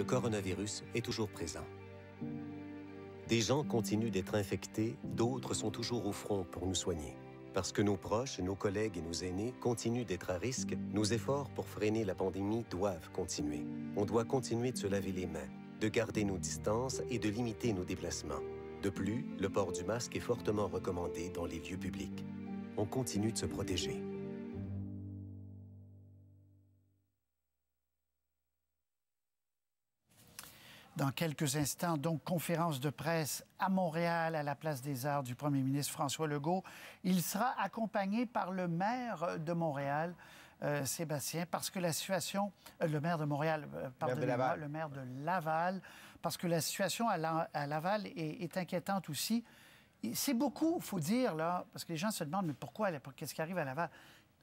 le coronavirus est toujours présent. Des gens continuent d'être infectés, d'autres sont toujours au front pour nous soigner. Parce que nos proches, nos collègues et nos aînés continuent d'être à risque, nos efforts pour freiner la pandémie doivent continuer. On doit continuer de se laver les mains, de garder nos distances et de limiter nos déplacements. De plus, le port du masque est fortement recommandé dans les lieux publics. On continue de se protéger. Dans quelques instants, donc, conférence de presse à Montréal, à la Place des Arts du premier ministre François Legault. Il sera accompagné par le maire de Montréal, Sébastien, parce que la situation... le maire de Montréal, pardonnez-moi, le maire de Laval, parce que la situation à Laval est inquiétante aussi. C'est beaucoup, il faut dire, là, parce que les gens se demandent, mais pourquoi, qu'est-ce qui arrive à Laval?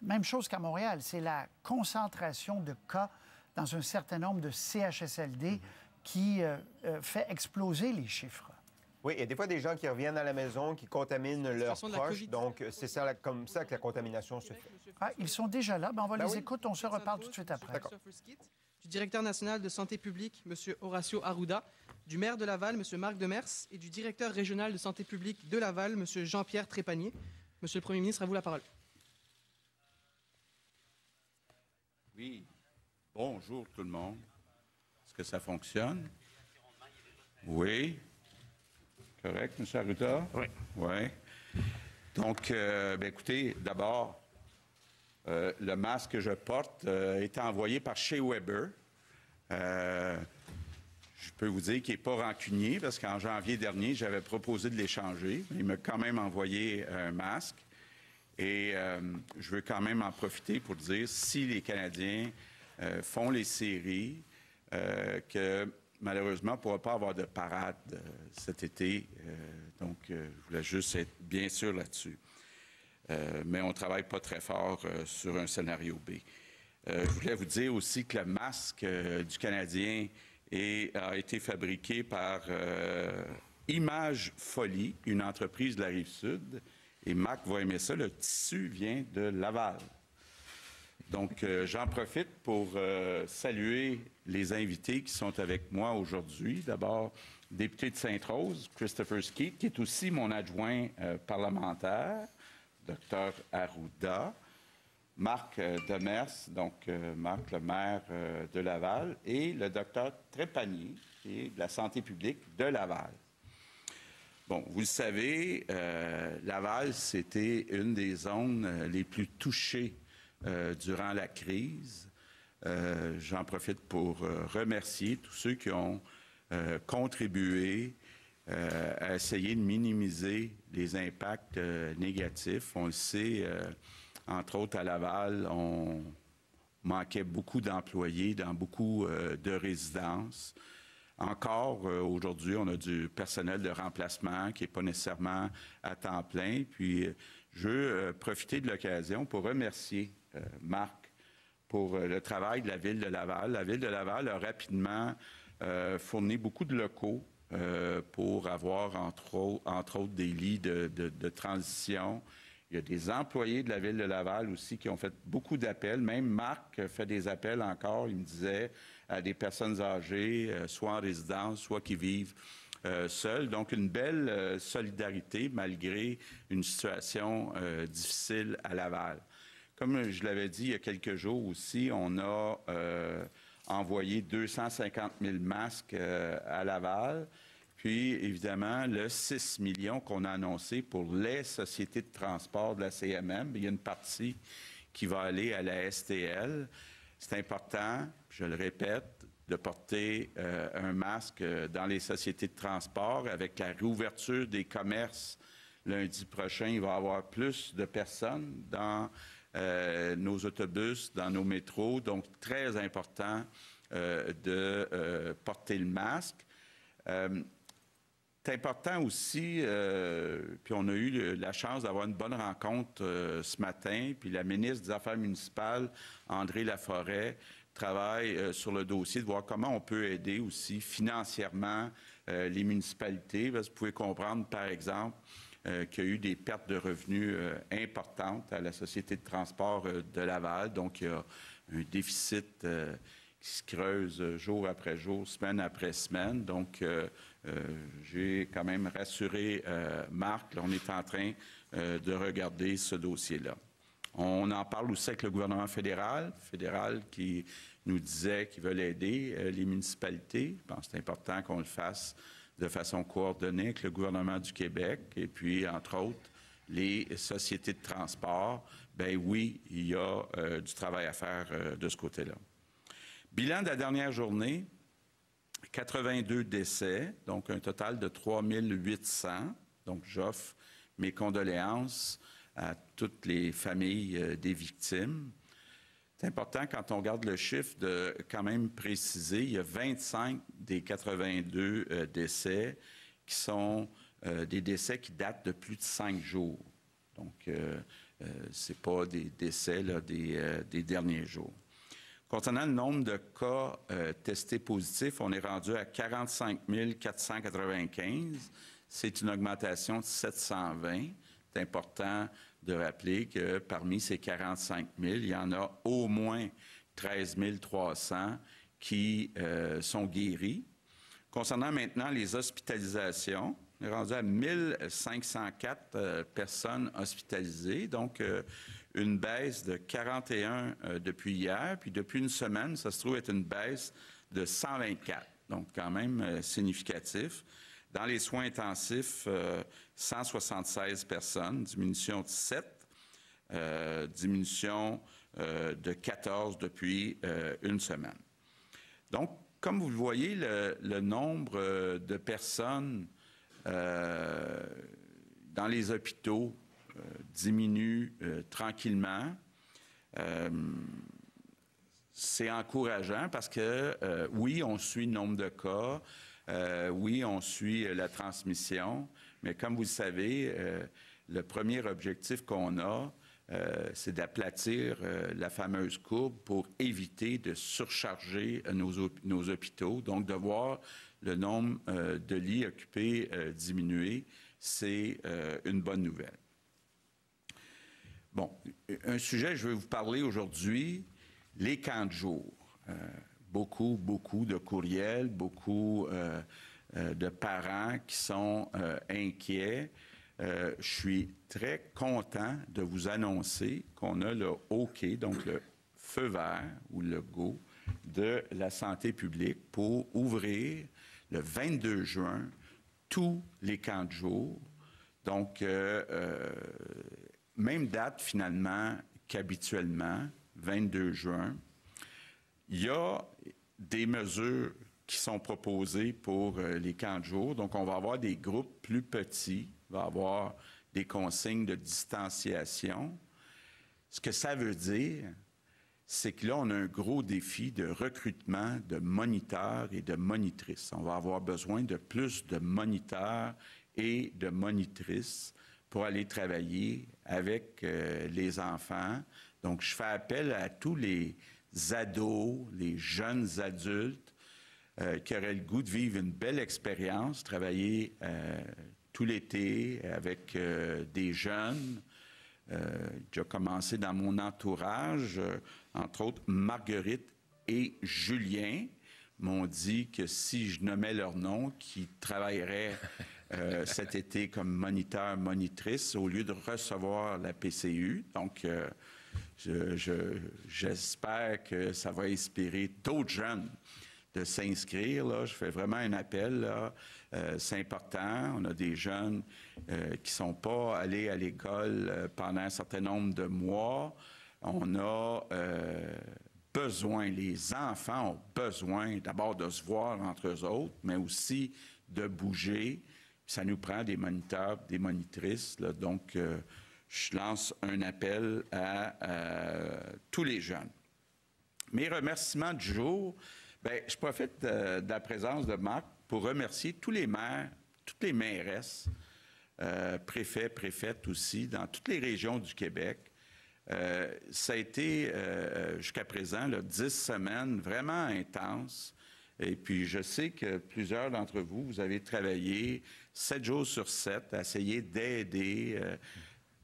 Même chose qu'à Montréal, c'est la concentration de cas dans un certain nombre de CHSLD qui fait exploser les chiffres. Oui, il y a des fois des gens qui reviennent à la maison, qui contaminent leurs proches. Donc, c'est ça, comme ça que la contamination se fait. Ah, ils sont déjà là. Ben, on va les écouter. On se reparle tout de suite après. Du directeur national de santé publique, M. Horacio Arruda, du maire de Laval, M. Marc Demers, et du directeur régional de santé publique de Laval, M. Jean-Pierre Trépanier. Monsieur le Premier ministre, à vous la parole. Oui. Bonjour tout le monde. Est-ce que ça fonctionne? Oui. Correct, M. Arruda? Oui. Oui. Donc, écoutez, d'abord, le masque que je porte est envoyé par Shea Weber. Je peux vous dire qu'il n'est pas rancunier parce qu'en janvier dernier, j'avais proposé de l'échanger. Il m'a quand même envoyé un masque. Et je veux quand même en profiter pour dire, si les Canadiens font les séries, que malheureusement, on ne pourra pas avoir de parade cet été. Donc, je voulais juste être bien sûr là-dessus. Mais on ne travaille pas très fort sur un scénario B. Je voulais vous dire aussi que le masque du Canadien a été fabriqué par Image Folie, une entreprise de la Rive-Sud. Et Marc va aimer ça, le tissu vient de Laval. Donc, j'en profite pour saluer les invités qui sont avec moi aujourd'hui. D'abord, député de Sainte-Rose, Christopher Skeet, qui est aussi mon adjoint parlementaire, Dr Arruda, Marc Demers, donc Marc, le maire de Laval, et le Dr Trépanier, qui est de la santé publique de Laval. Bon, vous le savez, Laval, c'était une des zones les plus touchées durant la crise. J'en profite pour remercier tous ceux qui ont contribué à essayer de minimiser les impacts négatifs. On le sait, entre autres à Laval, on manquait beaucoup d'employés dans beaucoup de résidences. Encore aujourd'hui, on a du personnel de remplacement qui n'est pas nécessairement à temps plein. Puis, je veux profiter de l'occasion pour remercier Marc pour le travail de la Ville de Laval. La Ville de Laval a rapidement fourni beaucoup de locaux pour avoir, entre autres, des lits de transition. Il y a des employés de la Ville de Laval aussi qui ont fait beaucoup d'appels. Même Marc fait des appels encore, il me disait, à des personnes âgées, soit en résidence, soit qui vivent seules. Donc, une belle solidarité malgré une situation difficile à Laval. Comme je l'avais dit il y a quelques jours aussi, on a envoyé 250 000 masques à Laval. Puis, évidemment, le 6 millions qu'on a annoncé pour les sociétés de transport de la CMM, il y a une partie qui va aller à la STL. C'est important, je le répète, de porter un masque dans les sociétés de transport. Avec la réouverture des commerces lundi prochain, il va y avoir plus de personnes dans nos autobus, dans nos métros. Donc, très important de porter le masque. C'est important aussi, puis on a eu la chance d'avoir une bonne rencontre ce matin, puis la ministre des Affaires municipales, André Laforêt, travaille sur le dossier de voir comment on peut aider aussi financièrement les municipalités. Parce que vous pouvez comprendre, par exemple, qu'il y a eu des pertes de revenus importantes à la Société de transport de Laval. Donc, il y a un déficit qui se creuse jour après jour, semaine après semaine. Donc, j'ai quand même rassuré Marc. Là, on est en train de regarder ce dossier-là. On en parle aussi avec le gouvernement fédéral qui nous disait qu'ils veulent aider les municipalités. Je pense que c'est important qu'on le fasse de façon coordonnée avec le gouvernement du Québec et puis, entre autres, les sociétés de transport. Bien oui, il y a du travail à faire de ce côté-là. Bilan de la dernière journée, 82 décès, donc un total de 3800. Donc, j'offre mes condoléances à toutes les familles des victimes. C'est important, quand on regarde le chiffre, de quand même préciser, il y a 25 des 82 décès qui sont des décès qui datent de plus de 5 jours. Donc, ce n'est pas des décès là, des derniers jours. Concernant le nombre de cas testés positifs, on est rendu à 45 495. C'est une augmentation de 720. C'est important de rappeler que parmi ces 45 000, il y en a au moins 13 300 qui sont guéris. Concernant maintenant les hospitalisations, on est rendu à 1504 personnes hospitalisées, donc une baisse de 41 depuis hier, puis depuis une semaine, ça se trouve être une baisse de 124, donc quand même significatif. Dans les soins intensifs, 176 personnes, diminution de 7, diminution de 14 depuis une semaine. Donc, comme vous le voyez, le nombre de personnes dans les hôpitaux diminue tranquillement. C'est encourageant parce que, oui, on suit le nombre de cas, oui, on suit la transmission, mais comme vous le savez, le premier objectif qu'on a, c'est d'aplatir la fameuse courbe pour éviter de surcharger nos hôpitaux. Donc, de voir le nombre de lits occupés diminuer, c'est une bonne nouvelle. Bon, un sujet, je vais vous parler aujourd'hui, les camps de jour. Beaucoup de courriels, beaucoup de parents qui sont inquiets. Je suis très content de vous annoncer qu'on a le OK, donc le feu vert ou le go de la santé publique pour ouvrir le 22 juin tous les camps de jour. Donc, même date finalement qu'habituellement, 22 juin. Il y a des mesures qui sont proposées pour les camps de jour. Donc, on va avoir des groupes plus petits. Il va y avoir des consignes de distanciation. Ce que ça veut dire, c'est que là, on a un gros défi de recrutement de moniteurs et de monitrices. On va avoir besoin de plus de moniteurs et de monitrices pour aller travailler avec les enfants. Donc, je fais appel à tous les ados, les jeunes adultes qui auraient le goût de vivre une belle expérience, travailler tout l'été avec des jeunes. J'ai commencé dans mon entourage, entre autres Marguerite et Julien m'ont dit que si je nommais leur nom, qu'ils travailleraient cet été comme moniteur, monitrice, au lieu de recevoir la PCU. Donc, j'espère que ça va inspirer d'autres jeunes de s'inscrire. Là. Je fais vraiment un appel. Là. C'est important. On a des jeunes qui ne sont pas allés à l'école pendant un certain nombre de mois. On a besoin, les enfants ont besoin d'abord de se voir entre eux autres, mais aussi de bouger. Ça nous prend des moniteurs, des monitrices. Là. Donc, je lance un appel à tous les jeunes. Mes remerciements du jour, bien, je profite de la présence de Marc pour remercier tous les maires, toutes les mairesses, préfets, préfètes aussi, dans toutes les régions du Québec. Ça a été, jusqu'à présent, là, 10 semaines vraiment intenses. Et puis, je sais que plusieurs d'entre vous, vous avez travaillé 7 jours sur 7 à essayer d'aider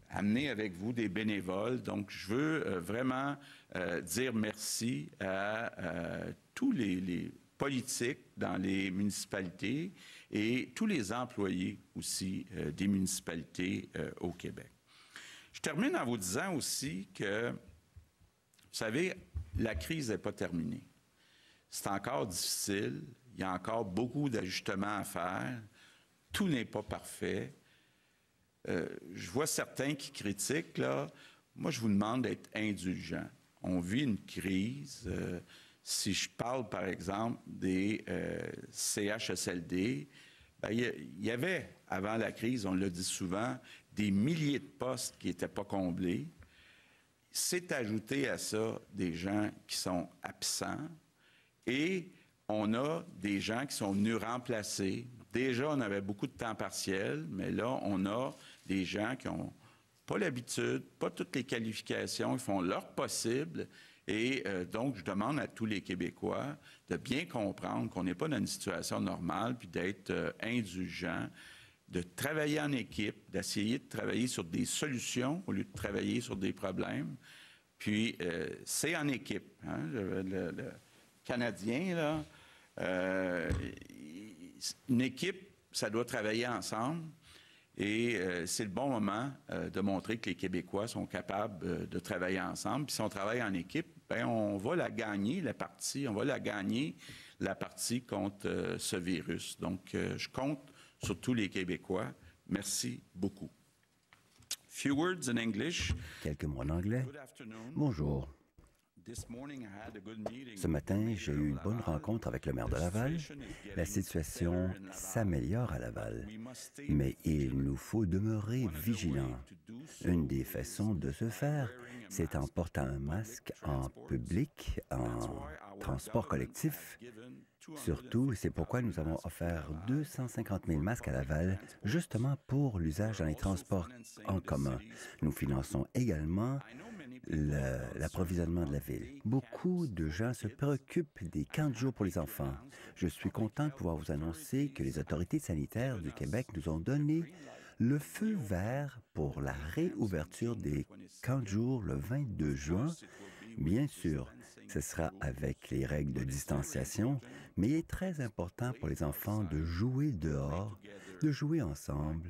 amener avec vous des bénévoles. Donc, je veux vraiment dire merci à tous les politiques dans les municipalités et tous les employés aussi des municipalités au Québec. Je termine en vous disant aussi que, vous savez, la crise n'est pas terminée. C'est encore difficile. Il y a encore beaucoup d'ajustements à faire. Tout n'est pas parfait. Je vois certains qui critiquent, là. Moi, je vous demande d'être indulgents. On vit une crise. Si je parle, par exemple, des CHSLD, bien, il y avait, avant la crise, on l'a dit souvent, des milliers de postes qui n'étaient pas comblés. C'est ajouté à ça des gens qui sont absents et on a des gens qui sont venus remplacer. Déjà, on avait beaucoup de temps partiel, mais là, on a des gens qui n'ont pas l'habitude, pas toutes les qualifications, ils font leur possible. Et donc, je demande à tous les Québécois de bien comprendre qu'on n'est pas dans une situation normale, puis d'être indulgents, de travailler en équipe, d'essayer de travailler sur des solutions au lieu de travailler sur des problèmes. Puis, c'est en équipe. Hein? Le Canadien, là, une équipe, ça doit travailler ensemble. Et c'est le bon moment de montrer que les Québécois sont capables de travailler ensemble. Puis si on travaille en équipe, bien, on va la gagner, la partie. On va la gagner, la partie contre ce virus. Donc, je compte sur tous les Québécois. Merci beaucoup. Few words in English. Quelques mots en anglais. Bonjour. Ce matin, j'ai eu une bonne rencontre avec le maire de Laval. La situation s'améliore à Laval, mais il nous faut demeurer vigilants. Une des façons de ce faire, c'est en portant un masque en public, en transport collectif. Surtout, c'est pourquoi nous avons offert 250 000 masques à Laval, justement pour l'usage dans les transports en commun. Nous finançons également l'approvisionnement de la ville. Beaucoup de gens se préoccupent des camps de jour pour les enfants. Je suis content de pouvoir vous annoncer que les autorités sanitaires du Québec nous ont donné le feu vert pour la réouverture des camps de jour le 22 juin. Bien sûr, ce sera avec les règles de distanciation, mais il est très important pour les enfants de jouer dehors, de jouer ensemble.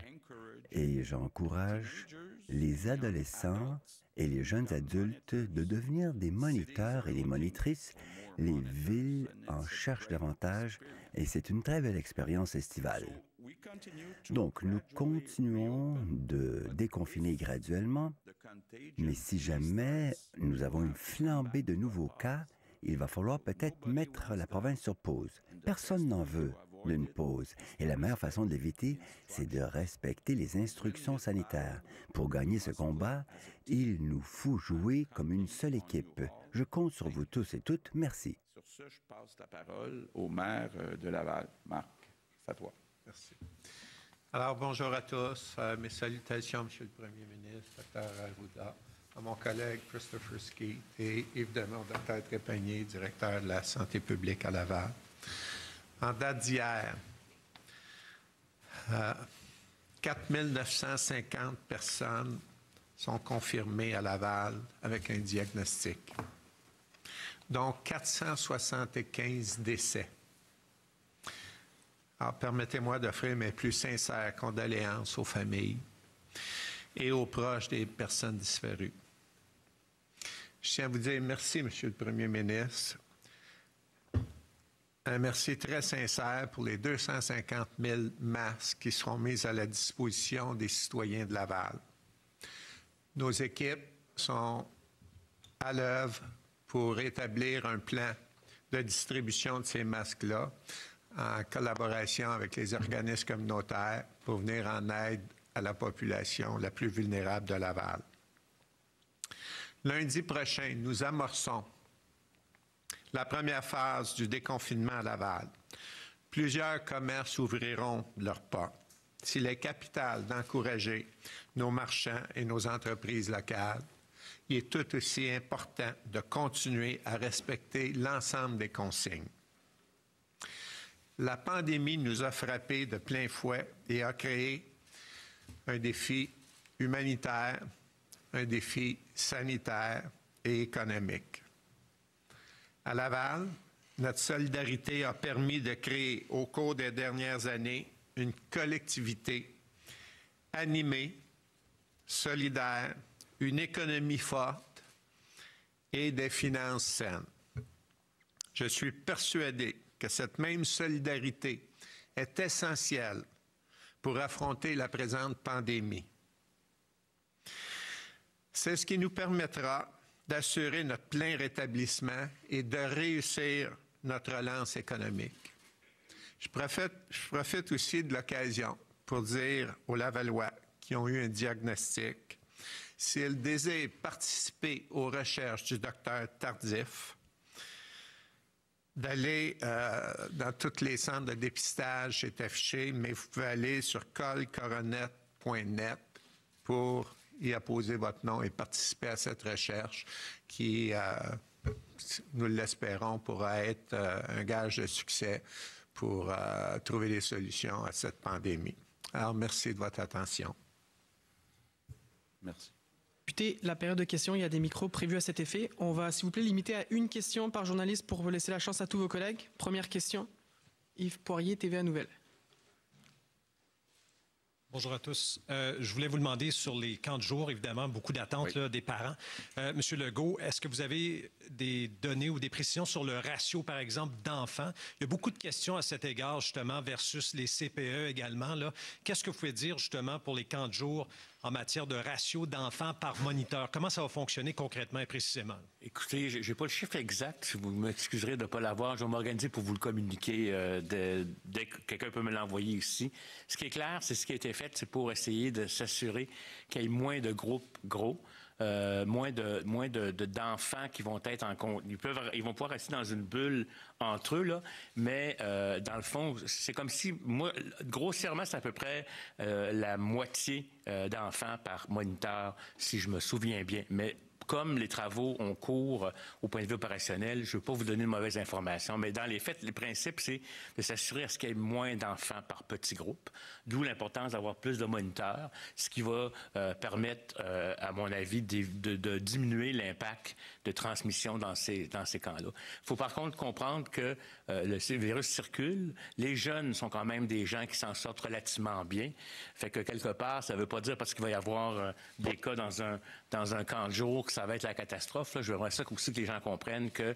Et j'encourage les adolescents et les jeunes adultes de devenir des moniteurs et des monitrices. Les villes en cherchent davantage et c'est une très belle expérience estivale. Donc, nous continuons de déconfiner graduellement, mais si jamais nous avons une flambée de nouveaux cas, il va falloir peut-être mettre la province sur pause. Personne n'en veut d'une pause. Et la meilleure façon de l'éviter, c'est de respecter les instructions sanitaires. Pour gagner ce combat, il nous faut jouer comme une seule équipe. Je compte sur vous tous et toutes. Merci. Sur ce, je passe la parole au maire de Laval. Marc, c'est à toi. Merci. Alors, bonjour à tous. Mes salutations, Monsieur le Premier ministre, Dr. Arruda, à mon collègue Christopher Skeet et évidemment Dr. Trépanier, directeur de la santé publique à Laval. En date d'hier, 4 950 personnes sont confirmées à Laval avec un diagnostic, dont 475 décès. Alors, permettez-moi d'offrir mes plus sincères condoléances aux familles et aux proches des personnes disparues. Je tiens à vous dire merci, Monsieur le Premier ministre. Un merci très sincère pour les 250 000 masques qui seront mis à la disposition des citoyens de Laval. Nos équipes sont à l'œuvre pour établir un plan de distribution de ces masques-là en collaboration avec les organismes communautaires pour venir en aide à la population la plus vulnérable de Laval. Lundi prochain, nous amorçons la première phase du déconfinement à Laval. Plusieurs commerces ouvriront leurs portes. S'il est capital d'encourager nos marchands et nos entreprises locales, il est tout aussi important de continuer à respecter l'ensemble des consignes. La pandémie nous a frappés de plein fouet et a créé un défi humanitaire, un défi sanitaire et économique. À Laval, notre solidarité a permis de créer au cours des dernières années une collectivité animée, solidaire, une économie forte et des finances saines. Je suis persuadé que cette même solidarité est essentielle pour affronter la présente pandémie. C'est ce qui nous permettra d'assurer notre plein rétablissement et de réussir notre relance économique. Je profite aussi de l'occasion pour dire aux Lavallois qui ont eu un diagnostic, s'ils désirent participer aux recherches du docteur Tardif, d'aller dans tous les centres de dépistage, c'est affiché, mais vous pouvez aller sur colcoronet.net pour y apposer votre nom et participer à cette recherche qui, nous l'espérons, pourra être un gage de succès pour trouver des solutions à cette pandémie. Alors, merci de votre attention. Merci. Député, la période de questions, il y a des micros prévus à cet effet. On va, s'il vous plaît, limiter à une question par journaliste pour vous laisser la chance à tous vos collègues. Première question, Yves Poirier, TVA Nouvelles. Bonjour à tous. Je voulais vous demander sur les camps de jour, évidemment, beaucoup d'attentes des parents. Monsieur Legault, est-ce que vous avez des données ou des précisions sur le ratio, par exemple, d'enfants? Il y a beaucoup de questions à cet égard, justement, versus les CPE également. Qu'est-ce que vous pouvez dire, justement, pour les camps de jour en matière de ratio d'enfants par moniteur? Comment ça va fonctionner concrètement et précisément? Écoutez, je n'ai pas le chiffre exact. Si vous m'excuserez de ne pas l'avoir, je vais m'organiser pour vous le communiquer dès que quelqu'un peut me l'envoyer ici. Ce qui est clair, c'est ce qui a été fait, c'est pour essayer de s'assurer qu'il y ait moins de groupes gros, moins d'enfants qui vont être en compte. Ils vont pouvoir rester dans une bulle entre eux, là, mais dans le fond, c'est comme si, moi, grossièrement, c'est à peu près la moitié d'enfants par moniteur, si je me souviens bien. Mais comme les travaux ont cours au point de vue opérationnel, je ne veux pas vous donner de mauvaises informations, mais dans les faits, le principe, c'est de s'assurer à ce qu'il y ait moins d'enfants par petits groupes, d'où l'importance d'avoir plus de moniteurs, ce qui va permettre, à mon avis, de diminuer l'impact de transmission dans ces camps-là. Il faut par contre comprendre que le virus circule. Les jeunes sont quand même des gens qui s'en sortent relativement bien. Fait que quelque part, ça ne veut pas dire parce qu'il va y avoir des cas dans un camp de jour que ça va être la catastrophe. Là. Je voudrais ça aussi que les gens comprennent que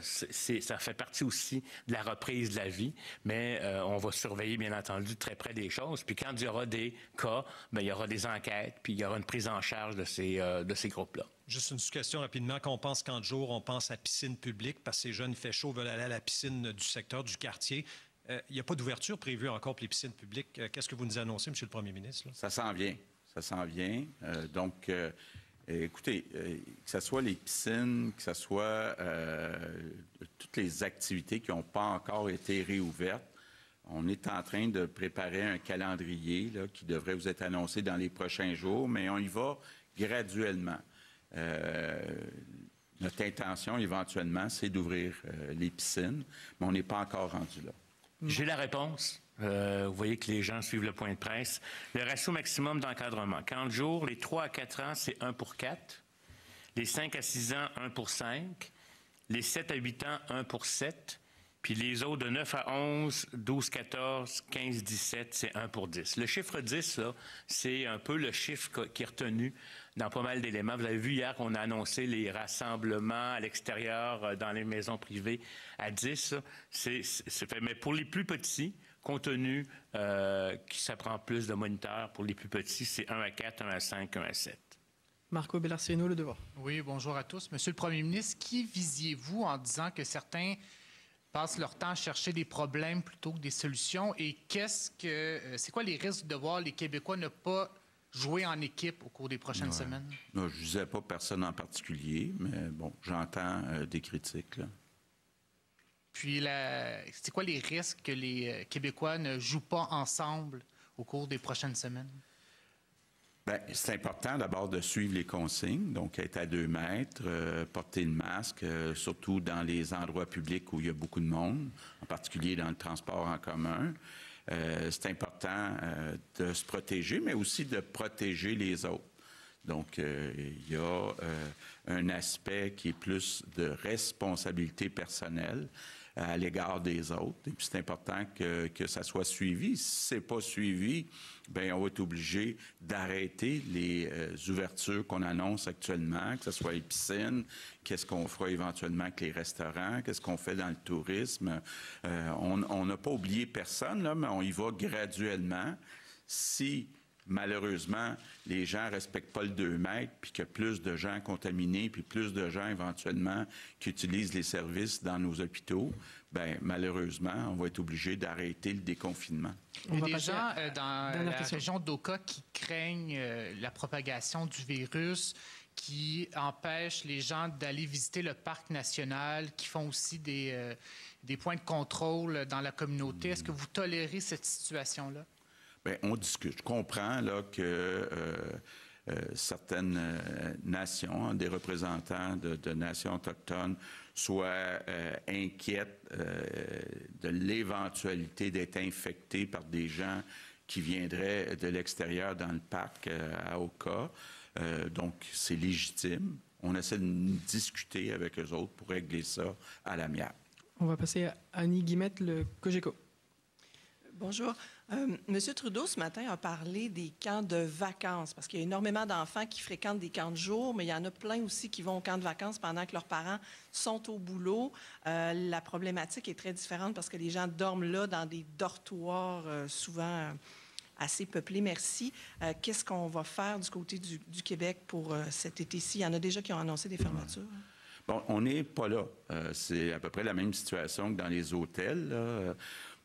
ça fait partie aussi de la reprise de la vie, mais on va surveiller, bien entendu, de très près des choses. Puis quand il y aura des cas, bien, il y aura des enquêtes, puis il y aura une prise en charge de ces groupes-là. Juste une question rapidement. Quand on pense camp de jour, on pense à piscine publique, parce que ces jeunes, il fait chaud, veulent aller à la piscine du secteur, du quartier. Il n'y a pas d'ouverture prévue encore pour les piscines publiques. Qu'est-ce que vous nous annoncez, M. le Premier ministre? Là? Ça s'en vient. Ça s'en vient. Écoutez, que ce soit les piscines, que ce soit toutes les activités qui n'ont pas encore été réouvertes, on est en train de préparer un calendrier là, qui devrait vous être annoncé dans les prochains jours, mais on y va graduellement. Notre intention, éventuellement, c'est d'ouvrir les piscines, mais on n'est pas encore rendu là. J'ai la réponse. Vous voyez que les gens suivent le point de presse. Le ratio maximum d'encadrement. 40 jours, les 3 à 4 ans, c'est 1 pour 4. Les 5 à 6 ans, 1 pour 5. Les 7 à 8 ans, 1 pour 7. Puis les autres de 9 à 11, 12, 14, 15, 17, c'est 1 pour 10. Le chiffre 10, là, c'est un peu le chiffre qui est retenu dans pas mal d'éléments. Vous avez vu hier qu'on a annoncé les rassemblements à l'extérieur dans les maisons privées à 10. C'est fait. Mais pour les plus petits, compte tenu que ça prend plus de moniteurs, pour les plus petits, c'est 1 à 4, 1 à 5, 1 à 7. Marco Bellarcino, Le Devoir. Oui, bonjour à tous. Monsieur le Premier ministre, qui visiez-vous en disant que certains passent leur temps à chercher des problèmes plutôt que des solutions? Et c'est quoi les risques de voir les Québécois ne pas jouer en équipe au cours des prochaines semaines? Non, je ne disais pas personne en particulier, mais bon, j'entends des critiques, là. Puis, c'est quoi les risques que les Québécois ne jouent pas ensemble au cours des prochaines semaines? Bien, c'est important d'abord de suivre les consignes, donc être à 2 mètres, porter le masque, surtout dans les endroits publics où il y a beaucoup de monde, en particulier dans le transport en commun. c'est important de se protéger, mais aussi de protéger les autres. Donc, il y a un aspect qui est plus de responsabilité personnelle à l'égard des autres. Et puis, c'est important que ça soit suivi. Si ce n'est pas suivi, bien, on va être obligé d'arrêter les ouvertures qu'on annonce actuellement, que ce soit les piscines, qu'est-ce qu'on fera éventuellement avec les restaurants, qu'est-ce qu'on fait dans le tourisme. On n'a pas oublié personne, là, mais on y va graduellement. Si malheureusement, les gens ne respectent pas le 2 mètres, puis qu'il y a plus de gens contaminés, puis plus de gens éventuellement qui utilisent les services dans nos hôpitaux, bien, malheureusement, on va être obligé d'arrêter le déconfinement. Il y a des gens dans la région d'Oka qui craignent la propagation du virus, qui empêchent les gens d'aller visiter le parc national, qui font aussi des points de contrôle dans la communauté. Est-ce que vous tolérez cette situation-là? Bien, on discute. Je comprends là, que certaines nations, des représentants de nations autochtones, soient inquiètes de l'éventualité d'être infectés par des gens qui viendraient de l'extérieur dans le parc à Oka. Donc, c'est légitime. On essaie de discuter avec eux autres pour régler ça à l'amiable. On va passer à Annie Guillemette, le Cogeco. Bonjour. Monsieur Trudeau, ce matin, a parlé des camps de vacances, parce qu'il y a énormément d'enfants qui fréquentent des camps de jour, mais il y en a plein aussi qui vont au camp de vacances pendant que leurs parents sont au boulot. La problématique est très différente parce que les gens dorment là dans des dortoirs souvent assez peuplés. Merci. Qu'est-ce qu'on va faire du côté du Québec pour cet été-ci? Il y en a déjà qui ont annoncé des fermetures. Bon, on n'est pas là. C'est à peu près la même situation que dans les hôtels, là.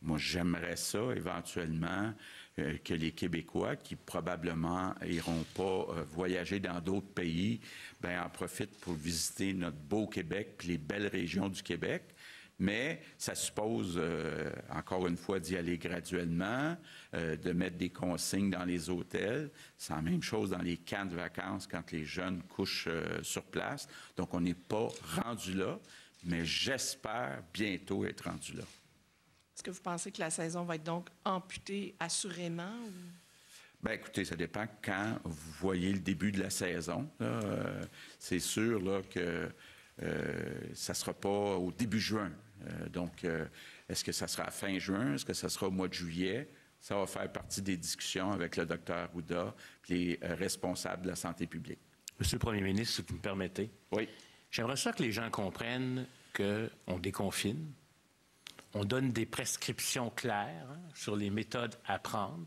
Moi, j'aimerais ça, éventuellement, que les Québécois, qui probablement n'iront pas voyager dans d'autres pays, bien, en profitent pour visiter notre beau Québec et les belles régions du Québec. Mais ça suppose, encore une fois, d'y aller graduellement, de mettre des consignes dans les hôtels. C'est la même chose dans les camps de vacances quand les jeunes couchent sur place. Donc, on n'est pas rendu là, mais j'espère bientôt être rendu là. Est-ce que vous pensez que la saison va être donc amputée assurément? Ou... Bien, écoutez, ça dépend quand vous voyez le début de la saison. C'est sûr là, que ça ne sera pas au début juin. Donc, est-ce que ça sera fin juin? Est-ce que ça sera au mois de juillet? Ça va faire partie des discussions avec le Dr Arruda et les responsables de la santé publique. Monsieur le Premier ministre, si vous me permettez. Oui. J'aimerais ça que les gens comprennent qu'on déconfine. On donne des prescriptions claires sur les méthodes à prendre,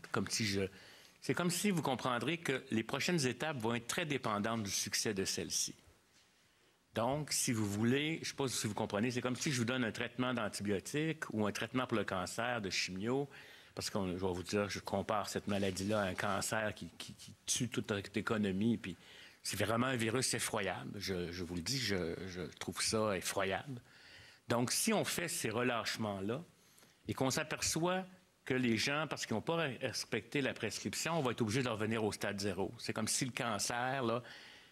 c'est comme si vous comprendrez que les prochaines étapes vont être très dépendantes du succès de celles-ci. Donc, si vous voulez, je ne sais pas si vous comprenez, c'est comme si je vous donne un traitement d'antibiotiques ou un traitement pour le cancer de chimio, parce que je vais vous dire, je compare cette maladie-là à un cancer qui tue toute notre économie, puis c'est vraiment un virus effroyable. Je vous le dis, je trouve ça effroyable. Donc, si on fait ces relâchements-là et qu'on s'aperçoit que les gens, parce qu'ils n'ont pas respecté la prescription, on va être obligé de revenir au stade 0. C'est comme si le cancer, là,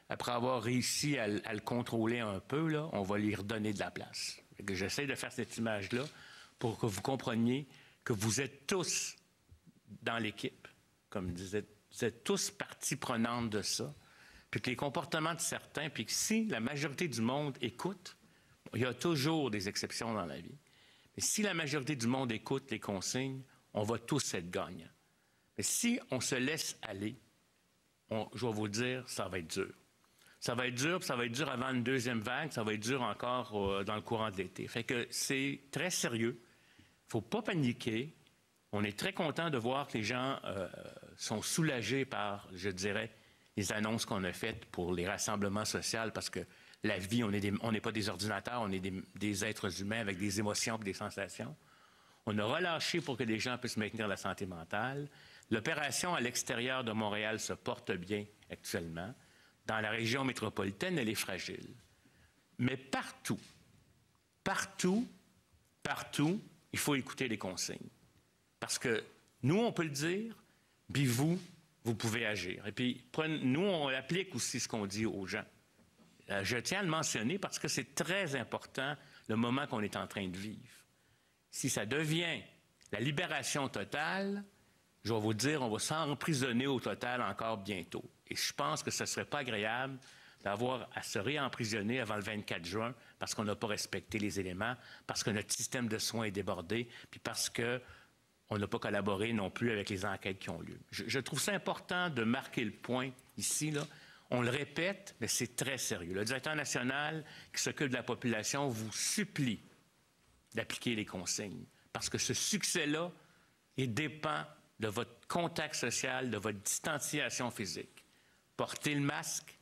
après avoir réussi à le contrôler un peu, là, on va lui redonner de la place. J'essaie de faire cette image-là pour que vous compreniez que vous êtes tous dans l'équipe, comme je disais, vous êtes tous partie prenante de ça, puis que les comportements de certains, puis que si la majorité du monde écoute, il y a toujours des exceptions dans la vie. Mais si la majorité du monde écoute les consignes, on va tous être gagnants. Mais si on se laisse aller, je vais vous le dire, ça va être dur. Ça va être dur, puis ça va être dur avant une deuxième vague, ça va être dur encore dans le courant de l'été. Fait que c'est très sérieux. Il ne faut pas paniquer. On est très content de voir que les gens sont soulagés par, je dirais, les annonces qu'on a faites pour les rassemblements sociaux, parce que la vie, on n'est pas des ordinateurs, on est des êtres humains avec des émotions et des sensations. On a relâché pour que les gens puissent maintenir la santé mentale. L'opération à l'extérieur de Montréal se porte bien actuellement. Dans la région métropolitaine, elle est fragile. Mais partout, il faut écouter les consignes. Parce que nous, on peut le dire, puis vous pouvez agir. Et puis, nous, on applique aussi ce qu'on dit aux gens. Je tiens à le mentionner parce que c'est très important le moment qu'on est en train de vivre. Si ça devient La libération totale, je vais vous dire, on va s'emprisonner au total encore bientôt. Et je pense que ce ne serait pas agréable d'avoir à se réemprisonner avant le 24 juin parce qu'on n'a pas respecté les éléments, parce que notre système de soins est débordé, puis parce qu'on n'a pas collaboré non plus avec les enquêtes qui ont lieu. Je trouve ça important de marquer le point ici, là. On le répète, mais c'est très sérieux. Le directeur national qui s'occupe de la population vous supplie d'appliquer les consignes parce que ce succès-là, il dépend de votre contact social, de votre distanciation physique. Portez le masque,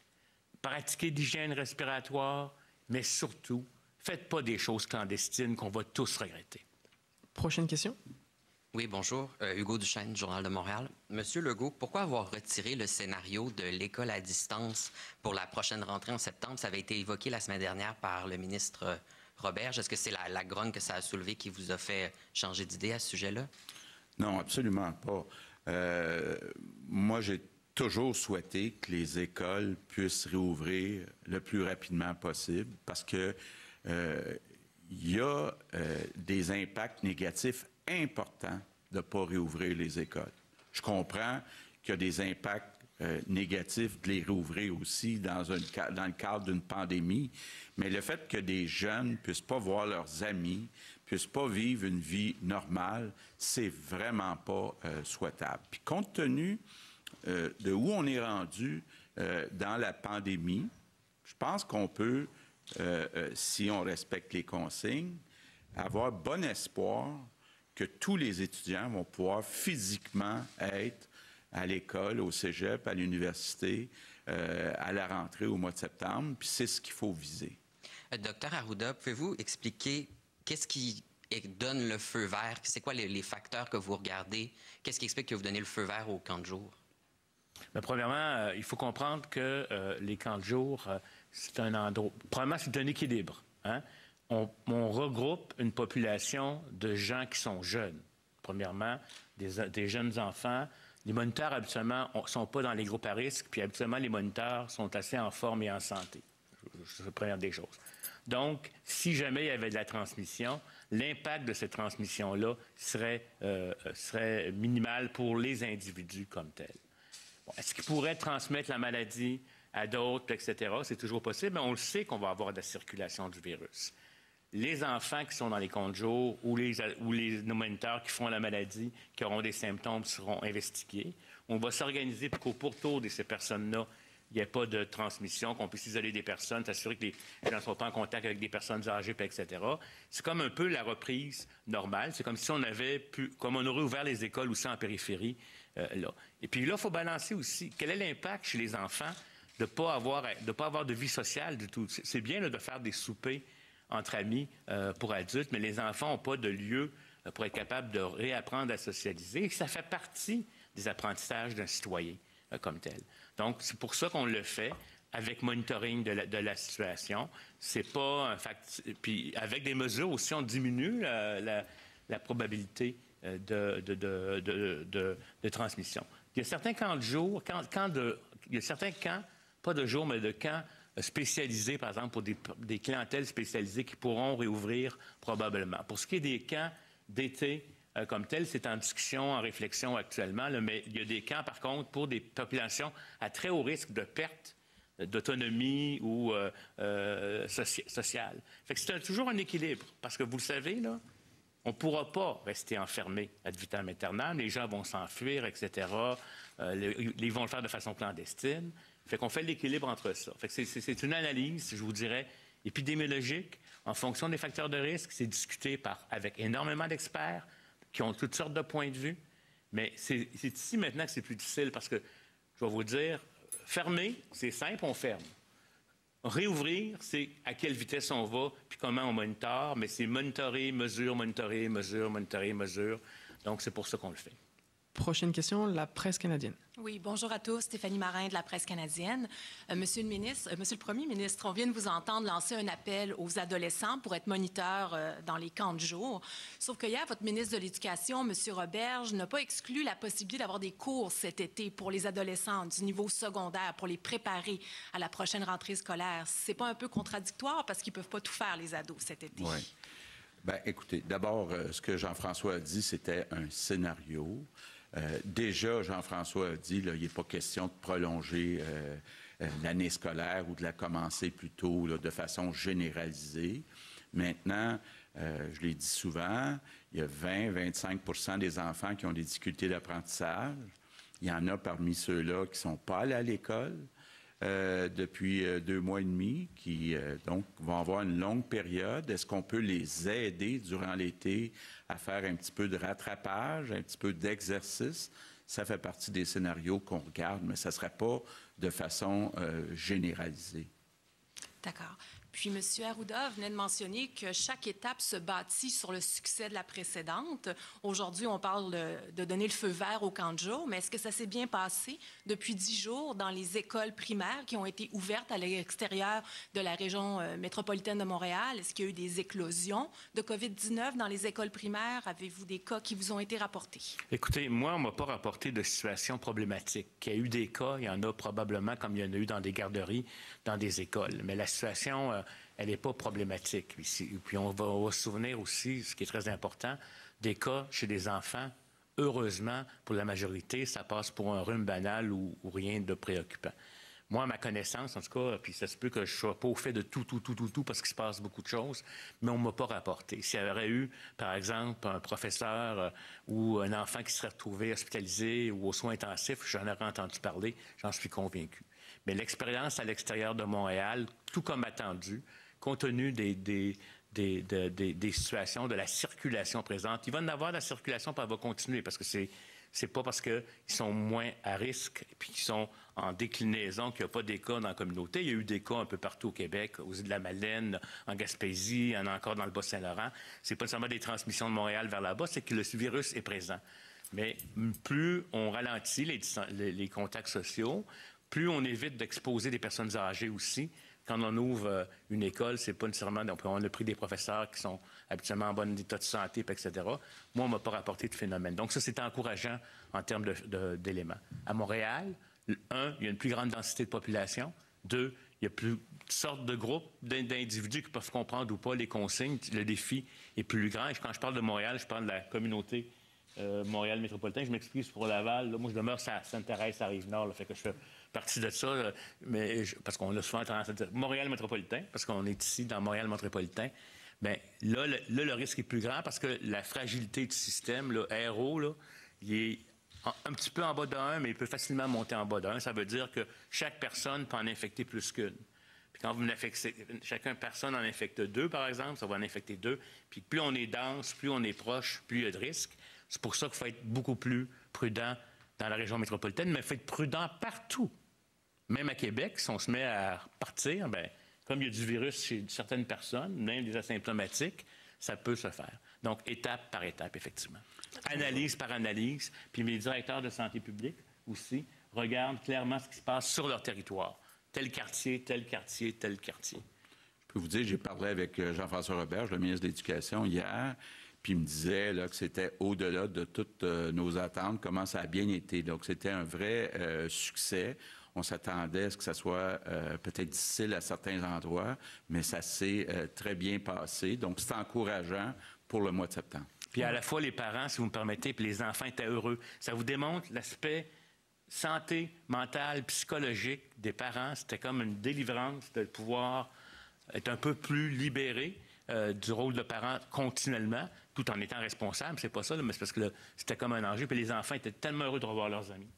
pratiquez l'hygiène respiratoire, mais surtout, faites pas des choses clandestines qu'on va tous regretter. Prochaine question. Oui, bonjour. Hugo Duchesne, Journal de Montréal. Monsieur Legault, pourquoi avoir retiré le scénario de l'école à distance pour la prochaine rentrée en septembre? Ça avait été évoqué la semaine dernière par le ministre Roberge. Est-ce que c'est la grogne que ça a soulevé qui vous a fait changer d'idée à ce sujet-là? Non, absolument pas. Moi, j'ai toujours souhaité que les écoles puissent réouvrir le plus rapidement possible parce que il y a des impacts négatifs importants de ne pas réouvrir les écoles. Je comprends qu'il y a des impacts négatifs de les réouvrir aussi dans le cadre d'une pandémie, mais le fait que des jeunes ne puissent pas voir leurs amis, ne puissent pas vivre une vie normale, c'est vraiment pas souhaitable. Puis compte tenu de où on est rendu dans la pandémie, je pense qu'on peut, si on respecte les consignes, avoir bon espoir que tous les étudiants vont pouvoir physiquement être à l'école, au cégep, à l'université, à la rentrée au mois de septembre, puis c'est ce qu'il faut viser. Docteur Arruda, pouvez-vous expliquer qu'est-ce qui donne le feu vert? C'est quoi les facteurs que vous regardez? Qu'est-ce qui explique que vous donnez le feu vert au camp de jour? Bien, premièrement, il faut comprendre que les camps de jour, c'est un endroit... Premièrement, c'est un équilibre, hein? On regroupe une population de gens qui sont jeunes. Premièrement, des jeunes enfants. Les moniteurs, habituellement, ne sont pas dans les groupes à risque, puis habituellement, les moniteurs sont assez en forme et en santé. C'est la première des choses. Donc, si jamais il y avait de la transmission, l'impact de cette transmission-là serait minimal pour les individus comme tels. Bon, est-ce qu'ils pourraient transmettre la maladie à d'autres, etc.? C'est toujours possible, mais on le sait qu'on va avoir de la circulation du virus. Les enfants qui sont dans les camps de jour ou les moniteurs qui font la maladie, qui auront des symptômes, seront investigués. On va s'organiser pour qu'au pourtour de ces personnes-là, il n'y ait pas de transmission, qu'on puisse isoler des personnes, s'assurer que les gens ne soient pas en contact avec des personnes âgées, etc. C'est comme un peu la reprise normale. C'est comme si on avait comme on aurait ouvert les écoles aussi en périphérie, là. Et puis là, il faut balancer aussi. Quel est l'impact chez les enfants de ne pas avoir de vie sociale du tout? C'est bien là, de faire des soupers entre amis pour adultes, mais les enfants n'ont pas de lieu pour être capables de réapprendre à socialiser. Et ça fait partie des apprentissages d'un citoyen comme tel. Donc, c'est pour ça qu'on le fait avec monitoring de la situation. C'est pas un fact... Puis avec des mesures aussi, on diminue la probabilité de transmission. Il y a certains camps de jour, il y a certains camps, pas de jour, mais de camps spécialisés, par exemple, pour des clientèles spécialisées qui pourront réouvrir probablement. Pour ce qui est des camps d'été comme tels, c'est en discussion, en réflexion actuellement, là, mais il y a des camps, par contre, pour des populations à très haut risque de perte d'autonomie ou sociale. Fait que c'est toujours un équilibre, parce que vous le savez, là, on ne pourra pas rester enfermé ad vitam aeternam. Les gens vont s'enfuir, etc. Ils vont le faire de façon clandestine. Fait qu'on fait l'équilibre entre ça. Fait que c'est une analyse, je vous dirais, épidémiologique, en fonction des facteurs de risque. C'est discuté avec énormément d'experts qui ont toutes sortes de points de vue. Mais c'est ici maintenant que c'est plus difficile parce que, je vais vous dire, fermer, c'est simple, on ferme. Réouvrir, c'est à quelle vitesse on va, puis comment on monitore, mais c'est monitorer, mesure, monitorer, mesure, monitorer, mesure. Donc, c'est pour ça qu'on le fait. Prochaine question, la presse canadienne. Oui, bonjour à tous. Stéphanie Marin de la presse canadienne. Monsieur le Premier ministre, on vient de vous entendre lancer un appel aux adolescents pour être moniteurs dans les camps de jour. Sauf que hier, votre ministre de l'Éducation, Monsieur Roberge, n'a pas exclu la possibilité d'avoir des cours cet été pour les adolescents du niveau secondaire pour les préparer à la prochaine rentrée scolaire. C'est pas un peu contradictoire parce qu'ils peuvent pas tout faire, les ados, cet été? Oui. Bien, écoutez, d'abord, ce que Jean-François a dit, c'était un scénario. Déjà, Jean-François a dit, là, il n'est pas question de prolonger l'année scolaire ou de la commencer plutôt là, de façon généralisée. Maintenant, je l'ai dit souvent, il y a 20-25 des enfants qui ont des difficultés d'apprentissage. Il y en a parmi ceux-là qui ne sont pas allés à l'école depuis 2 mois et demi, qui donc vont avoir une longue période. Est-ce qu'on peut les aider durant l'été à faire un petit peu de rattrapage, un petit peu d'exercice? Ça fait partie des scénarios qu'on regarde, mais ça ne serait pas de façon généralisée. D'accord. Puis, M. Arruda venait de mentionner que chaque étape se bâtit sur le succès de la précédente. Aujourd'hui, on parle de donner le feu vert au camp de jour, mais est-ce que ça s'est bien passé depuis 10 jours dans les écoles primaires qui ont été ouvertes à l'extérieur de la région métropolitaine de Montréal? Est-ce qu'il y a eu des éclosions de COVID-19 dans les écoles primaires? Avez-vous des cas qui vous ont été rapportés? Écoutez, moi, on ne m'a pas rapporté de situation problématique. Il y a eu des cas, il y en a probablement, comme il y en a eu dans des garderies, dans des écoles. Mais la situation, elle n'est pas problématique ici. Puis on va se souvenir aussi, ce qui est très important, des cas chez des enfants. Heureusement, pour la majorité, ça passe pour un rhume banal ou rien de préoccupant. Moi, à ma connaissance, en tout cas, puis ça se peut que je ne sois pas au fait de tout, parce qu'il se passe beaucoup de choses, mais on ne m'a pas rapporté. S'il y aurait eu, par exemple, un professeur ou un enfant qui serait retrouvé hospitalisé ou aux soins intensifs, j'en aurais entendu parler, j'en suis convaincu. Mais l'expérience à l'extérieur de Montréal, tout comme attendu, compte tenu des situations, de la circulation présente, il va en avoir de la circulation, puis elle va continuer, parce que c'est pas parce qu'ils sont moins à risque puis qu'ils sont en déclinaison qu'il n'y a pas des cas dans la communauté. Il y a eu des cas un peu partout au Québec, aux Îles-de-la-Madeleine, en Gaspésie, il y en a encore dans le Bas-Saint-Laurent. C'est pas seulement des transmissions de Montréal vers là-bas, c'est que le virus est présent. Mais plus on ralentit les contacts sociaux, plus on évite d'exposer des personnes âgées aussi. Quand on ouvre une école, c'est pas nécessairement... On a pris des professeurs qui sont habituellement en bon état de santé, etc. Moi, on ne m'a pas rapporté de phénomène. Donc ça, c'est encourageant en termes d'éléments. À Montréal, 1, il y a une plus grande densité de population. 2, il y a plus sortes de groupes d'individus qui peuvent comprendre ou pas les consignes. Le défi est plus grand. Et quand je parle de Montréal, je parle de la communauté Montréal métropolitain. Je m'excuse pour Laval. Là, moi, je demeure à Sainte-Thérèse, à Rive-Nord. Fait que je fais partie de ça, parce qu'on a souvent tendance à dire Montréal métropolitain, parce qu'on est ici dans Montréal métropolitain. Bien, là, le risque est plus grand parce que la fragilité du système, là, aéro, là, il est un petit peu en bas d'1, mais il peut facilement monter en bas d'1. Ça veut dire que chaque personne peut en infecter plus qu'une. Puis quand vous chacun personne en infecte 2, par exemple, ça va en infecter 2. Puis plus on est dense, plus on est proche, plus il y a de risques. C'est pour ça qu'il faut être beaucoup plus prudent dans la région métropolitaine, mais il faut être prudent partout. Même à Québec, si on se met à partir, bien, comme il y a du virus chez certaines personnes, même des asymptomatiques, ça peut se faire. Donc, étape par étape, effectivement. Analyse par analyse. Puis les directeurs de santé publique aussi regardent clairement ce qui se passe sur leur territoire. Tel quartier, tel quartier, tel quartier. Je peux vous dire, j'ai parlé avec Jean-François Roberge, le ministre de l'Éducation, hier, puis il me disait là, que c'était au-delà de toutes nos attentes, comment ça a bien été. Donc, c'était un vrai succès. On s'attendait à ce que ça soit peut-être difficile à certains endroits, mais ça s'est très bien passé. Donc, c'est encourageant pour le mois de septembre. Puis à la fois, les parents, si vous me permettez, puis les enfants étaient heureux. Ça vous démontre l'aspect santé mentale, psychologique des parents. C'était comme une délivrance de pouvoir être un peu plus libéré du rôle de parent continuellement, tout en étant responsable. C'est pas ça, là, mais c'est parce que c'était comme un enjeu. Puis les enfants étaient tellement heureux de revoir leurs amis.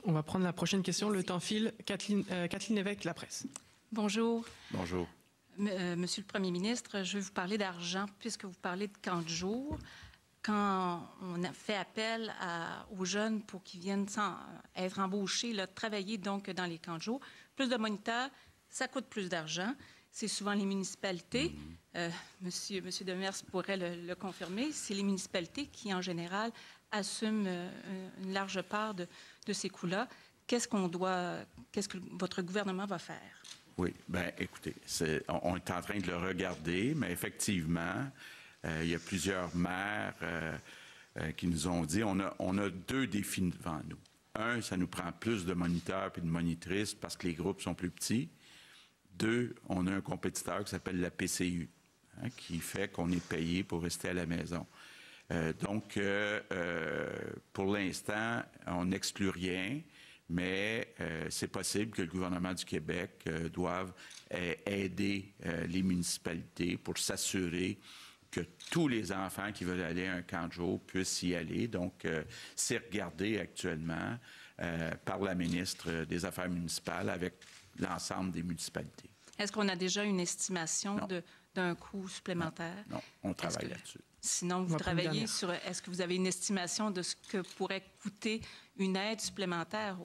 On va prendre la prochaine question. Le temps file. Kathleen Lévesque, La Presse. Bonjour. Bonjour. Monsieur le Premier ministre, je vais vous parler d'argent puisque vous parlez de camp de jour. Quand on a fait appel aux jeunes pour qu'ils viennent être embauchés, là, travailler donc dans les camps de jour, plus de moniteurs, ça coûte plus d'argent. C'est souvent les municipalités. Monsieur Demers pourrait le confirmer. C'est les municipalités qui, en général, assument une large part de ces coûts-là. Qu'est-ce que votre gouvernement va faire? Oui, bien, écoutez, on est en train de le regarder, mais effectivement, il y a plusieurs maires qui nous ont dit on a 2 défis devant nous. Un, ça nous prend plus de moniteurs et de monitrices parce que les groupes sont plus petits. 2, on a un compétiteur qui s'appelle la PCU. qui fait qu'on est payé pour rester à la maison. Donc, pour l'instant, on n'exclut rien, mais c'est possible que le gouvernement du Québec doive aider les municipalités pour s'assurer que tous les enfants qui veulent aller à un camp de jour puissent y aller. Donc, c'est regardé actuellement par la ministre des Affaires municipales avec l'ensemble des municipalités. Est-ce qu'on a déjà une estimation d'un coût supplémentaire? Non, on travaille là-dessus. Sinon, vous travaillez sur... Est-ce que vous avez une estimation de ce que pourrait coûter une aide supplémentaire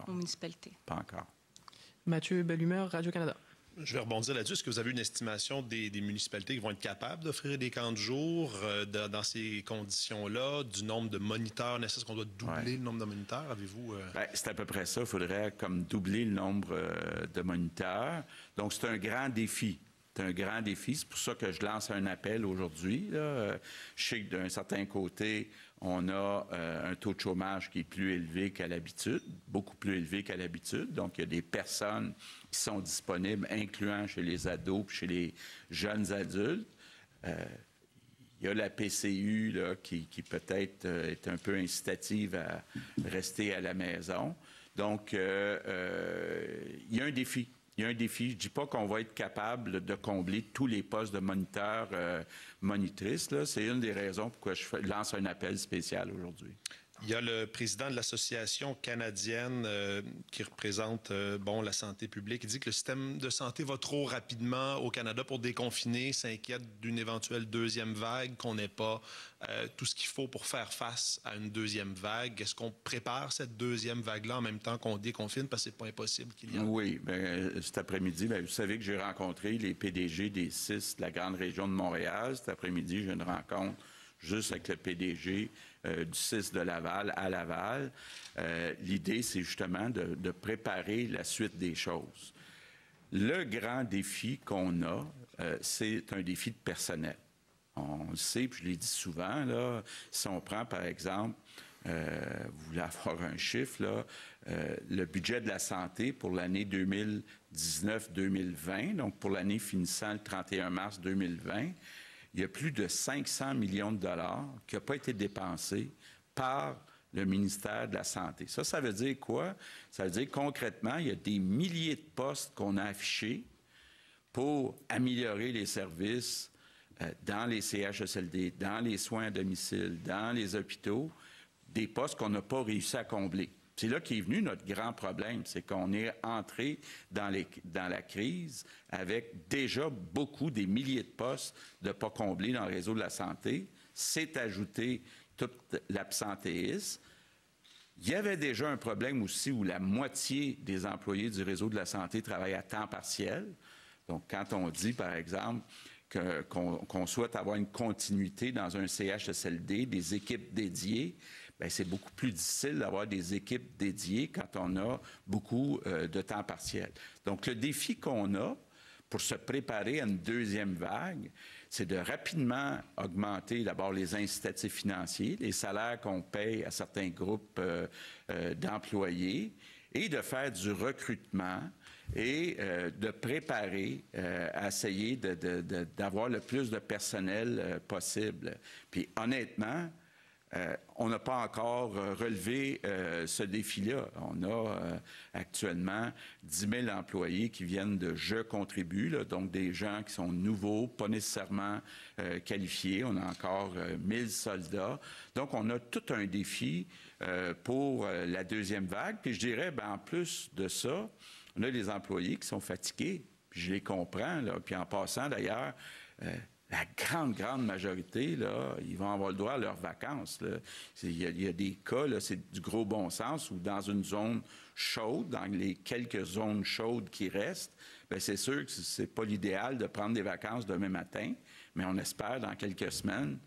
aux municipalités? Pas encore. Mathieu Bellumeur, Radio-Canada. Je vais rebondir là-dessus. Est-ce que vous avez une estimation des municipalités qui vont être capables d'offrir des camps de jour dans ces conditions-là, du nombre de moniteurs? Est-ce qu'on doit doubler le nombre de moniteurs? Avez-vous... c'est à peu près ça. Il faudrait comme doubler le nombre de moniteurs. Donc, c'est un grand défi. C'est un grand défi. C'est pour ça que je lance un appel aujourd'hui. Je sais que d'un certain côté, on a un taux de chômage qui est plus élevé qu'à l'habitude, beaucoup plus élevé qu'à l'habitude. Donc, il y a des personnes qui sont disponibles, incluant chez les ados et chez les jeunes adultes. Il y a la PCU là, qui peut-être est un peu incitative à rester à la maison. Donc, il y a un défi. Il y a un défi. Je ne dis pas qu'on va être capable de combler tous les postes de moniteurs, monitrices. C'est une des raisons pourquoi je lance un appel spécial aujourd'hui. Il y a le président de l'Association canadienne qui représente la santé publique. Il dit que le système de santé va trop rapidement au Canada pour déconfiner, s'inquiète d'une éventuelle deuxième vague, qu'on n'ait pas tout ce qu'il faut pour faire face à une deuxième vague. Est-ce qu'on prépare cette deuxième vague-là en même temps qu'on déconfine? Parce que c'est pas impossible qu'il y en ait. Oui, cet après-midi, vous savez que j'ai rencontré les PDG des 6 de la grande région de Montréal. Cet après-midi, j'ai une rencontre juste avec le PDG du 6 de Laval à Laval. L'idée, c'est justement de préparer la suite des choses. Le grand défi qu'on a, c'est un défi de personnel. On le sait, puis je l'ai dit souvent, là, si on prend, par exemple, vous voulez avoir un chiffre, là, le budget de la santé pour l'année 2019-2020, donc pour l'année finissant le 31 mars 2020, il y a plus de 500 millions de dollars qui n'ont pas été dépensés par le ministère de la Santé. Ça veut dire quoi? Ça veut dire concrètement, il y a des milliers de postes qu'on a affichés pour améliorer les services dans les CHSLD, dans les soins à domicile, dans les hôpitaux, des postes qu'on n'a pas réussi à combler. C'est là qu'est venu notre grand problème, c'est qu'on est entré dans la crise avec déjà des milliers de postes de pas comblés dans le réseau de la santé. C'est ajouté tout l'absentéisme. Il y avait déjà un problème aussi où la moitié des employés du réseau de la santé travaillent à temps partiel. Donc, quand on dit, par exemple, qu'on souhaite avoir une continuité dans un CHSLD, des équipes dédiées, c'est beaucoup plus difficile d'avoir des équipes dédiées quand on a beaucoup de temps partiel. Donc, le défi qu'on a pour se préparer à une deuxième vague, c'est de rapidement augmenter d'abord les incitatifs financiers, les salaires qu'on paye à certains groupes d'employés, et de faire du recrutement et de préparer à essayer d'avoir le plus de personnel possible. Puis honnêtement, on n'a pas encore relevé ce défi-là. On a actuellement 10 000 employés qui viennent de « Je contribue », là, donc des gens qui sont nouveaux, pas nécessairement qualifiés. On a encore 1000 soldats. Donc, on a tout un défi pour la deuxième vague. Puis je dirais, en plus de ça, on a des employés qui sont fatigués. Puis je les comprends, là. Puis en passant, d'ailleurs, la grande majorité, là, ils vont avoir le droit à leurs vacances. Il y a des cas, là, c'est du gros bon sens, où dans une zone chaude, dans les quelques zones chaudes qui restent, c'est sûr que c'est pas l'idéal de prendre des vacances demain matin, mais on espère dans quelques semaines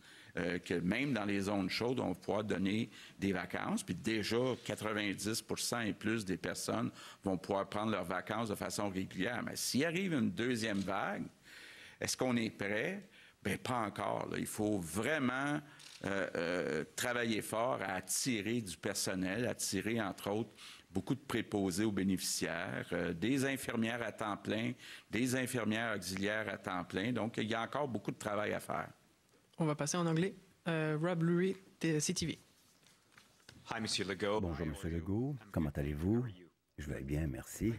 que même dans les zones chaudes, on va pouvoir donner des vacances. Puis déjà, 90% et plus des personnes vont pouvoir prendre leurs vacances de façon régulière. Mais s'il arrive une deuxième vague, est-ce qu'on est prêt? Bien, pas encore. Là. Il faut vraiment travailler fort à attirer du personnel, attirer, entre autres, beaucoup de préposés aux bénéficiaires, des infirmières à temps plein, des infirmières auxiliaires à temps plein. Donc, il y a encore beaucoup de travail à faire. On va passer en anglais. Rob Lurie, de CTV. Bonjour, M. Legault. Comment allez-vous? Je vais bien, merci.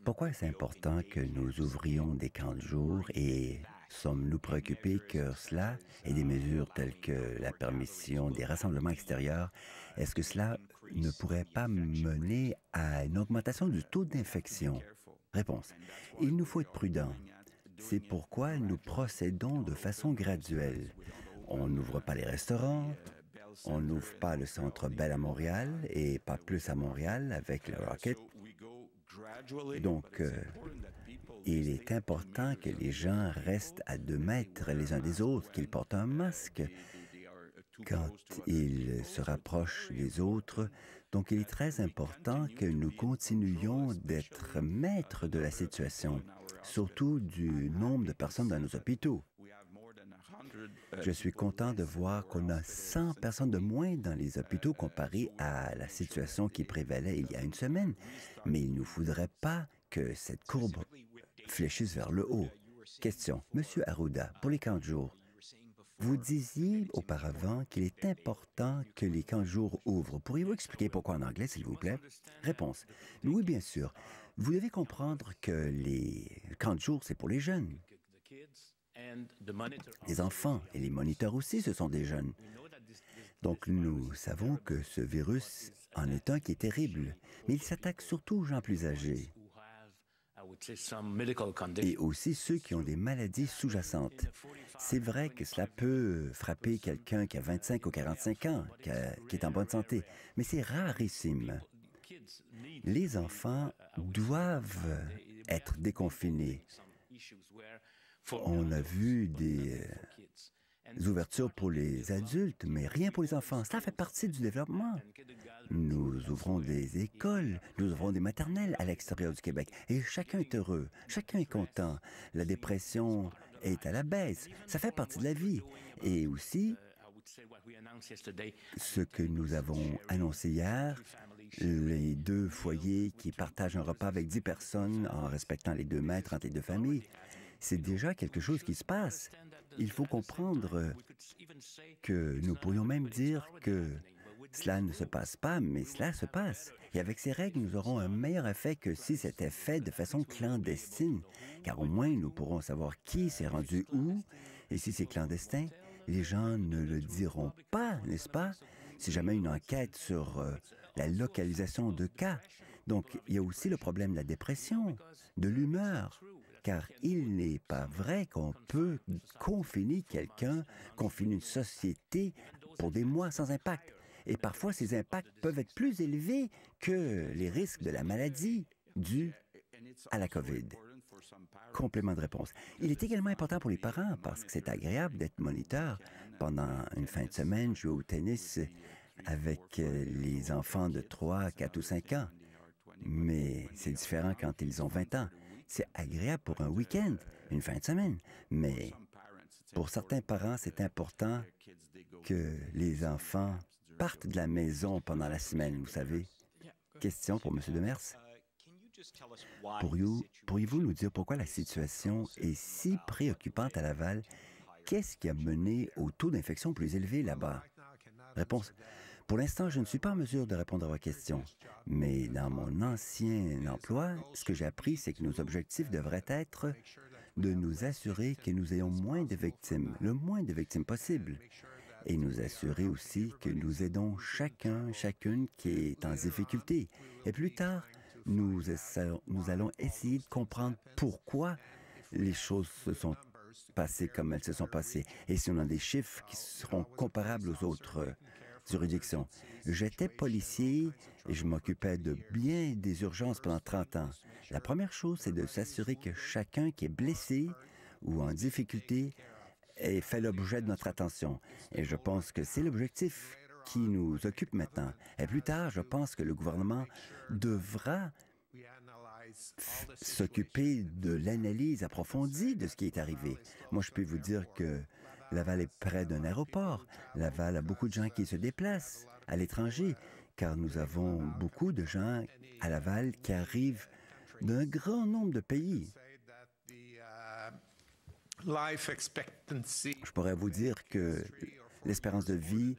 Pourquoi est-ce important que nous ouvrions des camps de jour et sommes-nous préoccupés que cela et des mesures telles que la permission des rassemblements extérieurs, est-ce que cela ne pourrait pas mener à une augmentation du taux d'infection? Réponse. Il nous faut être prudents. C'est pourquoi nous procédons de façon graduelle. On n'ouvre pas les restaurants, on n'ouvre pas le Centre Bell à Montréal et pas plus à Montréal avec le Rocket. Donc, il est important que les gens restent à 2 mètres les uns des autres, qu'ils portent un masque quand ils se rapprochent des autres. Donc, il est très important que nous continuions d'être maîtres de la situation, surtout du nombre de personnes dans nos hôpitaux. Je suis content de voir qu'on a 100 personnes de moins dans les hôpitaux comparé à la situation qui prévalait il y a une semaine. Mais il ne faudrait pas que cette courbe fléchisse vers le haut. Question. Monsieur Arruda, pour les camps de jour, vous disiez auparavant qu'il est important que les camps de jour ouvrent. Pourriez-vous expliquer pourquoi en anglais, s'il vous plaît? Réponse. Oui, bien sûr. Vous devez comprendre que les camps de jour, c'est pour les jeunes. Les enfants et les moniteurs aussi, ce sont des jeunes. Donc, nous savons que ce virus en est un qui est terrible, mais il s'attaque surtout aux gens plus âgés et aussi ceux qui ont des maladies sous-jacentes. C'est vrai que cela peut frapper quelqu'un qui a 25 ou 45 ans, qui est en bonne santé, mais c'est rarissime. Les enfants doivent être déconfinés. On a vu des ouvertures pour les adultes, mais rien pour les enfants. Cela fait partie du développement. Nous ouvrons des écoles, nous ouvrons des maternelles à l'extérieur du Québec, et chacun est heureux, chacun est content. La dépression est à la baisse. Ça fait partie de la vie. Et aussi, ce que nous avons annoncé hier, les 2 foyers qui partagent un repas avec 10 personnes en respectant les 2 mètres entre les 2 familles, c'est déjà quelque chose qui se passe. Il faut comprendre que nous pourrions même dire que cela ne se passe pas, mais cela se passe. Et avec ces règles, nous aurons un meilleur effet que si c'était fait de façon clandestine, car au moins nous pourrons savoir qui s'est rendu où, et si c'est clandestin, les gens ne le diront pas, n'est-ce pas? Si jamais une enquête sur la localisation de cas. Donc, il y a aussi le problème de la dépression, de l'humeur, car il n'est pas vrai qu'on peut confiner quelqu'un, confiner une société pour des mois sans impact. Et parfois, ces impacts peuvent être plus élevés que les risques de la maladie due à la COVID. Complément de réponse. Il est également important pour les parents parce que c'est agréable d'être moniteur. Pendant une fin de semaine, jouer au tennis avec les enfants de 3, 4 ou 5 ans. Mais c'est différent quand ils ont 20 ans. C'est agréable pour un week-end, une fin de semaine. Mais pour certains parents, c'est important que les enfants partent de la maison pendant la semaine, vous savez. Question pour M. Demers. Pourriez-vous nous dire pourquoi la situation est si préoccupante à Laval? Qu'est-ce qui a mené au taux d'infection plus élevé là-bas? Réponse. Pour l'instant, je ne suis pas en mesure de répondre à votre question. Mais dans mon ancien emploi, ce que j'ai appris, c'est que nos objectifs devraient être de nous assurer que nous ayons moins de victimes, le moins de victimes possible, et nous assurer aussi que nous aidons chacune qui est en difficulté. Et plus tard, nous allons essayer de comprendre pourquoi les choses se sont passées comme elles se sont passées, et si on a des chiffres qui seront comparables aux autres juridictions. J'étais policier et je m'occupais de bien des urgences pendant 30 ans. La première chose, c'est de s'assurer que chacun qui est blessé ou en difficulté ait fait l'objet de notre attention. Et je pense que c'est l'objectif qui nous occupe maintenant. Et plus tard, je pense que le gouvernement devra s'occuper de l'analyse approfondie de ce qui est arrivé. Moi, je peux vous dire que Laval est près d'un aéroport. Laval a beaucoup de gens qui se déplacent à l'étranger. car nous avons beaucoup de gens à Laval qui arrivent d'un grand nombre de pays. Je pourrais vous dire que l'espérance de vie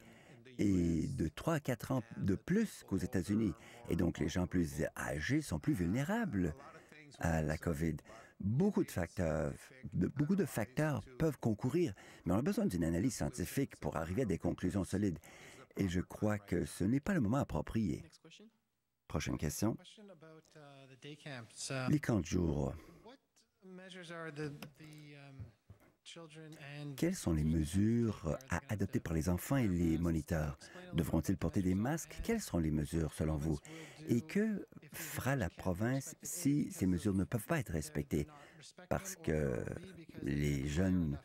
est de 3 à 4 ans de plus qu'aux États-Unis. Et donc, les gens plus âgés sont plus vulnérables à la COVID. Beaucoup de facteurs peuvent concourir, mais on a besoin d'une analyse scientifique pour arriver à des conclusions solides. Et je crois que ce n'est pas le moment approprié. Prochaine question. Les camps de jour. Quelles sont les mesures à adopter par les enfants et les moniteurs? Devront-ils porter des masques? Quelles sont les mesures selon vous? Et que fera la province si ces mesures ne peuvent pas être respectées? Parce que les jeunes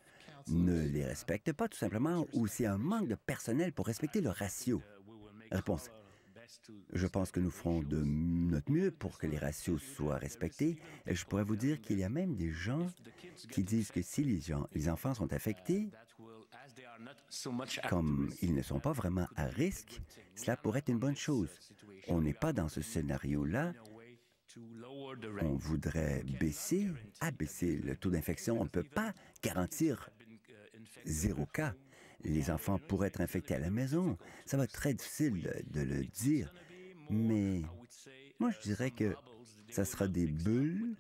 ne les respectent pas tout simplement ou c'est un manque de personnel pour respecter le ratio? Réponse. Je pense que nous ferons de notre mieux pour que les ratios soient respectés. Et je pourrais vous dire qu'il y a même des gens qui disent que si les enfants sont affectés, comme ils ne sont pas vraiment à risque, cela pourrait être une bonne chose. On n'est pas dans ce scénario-là. On voudrait abaisser le taux d'infection. On ne peut pas garantir 0 cas. Les enfants pourraient être infectés à la maison. Ça va être très difficile de le dire, mais moi, je dirais que ça sera des bulles,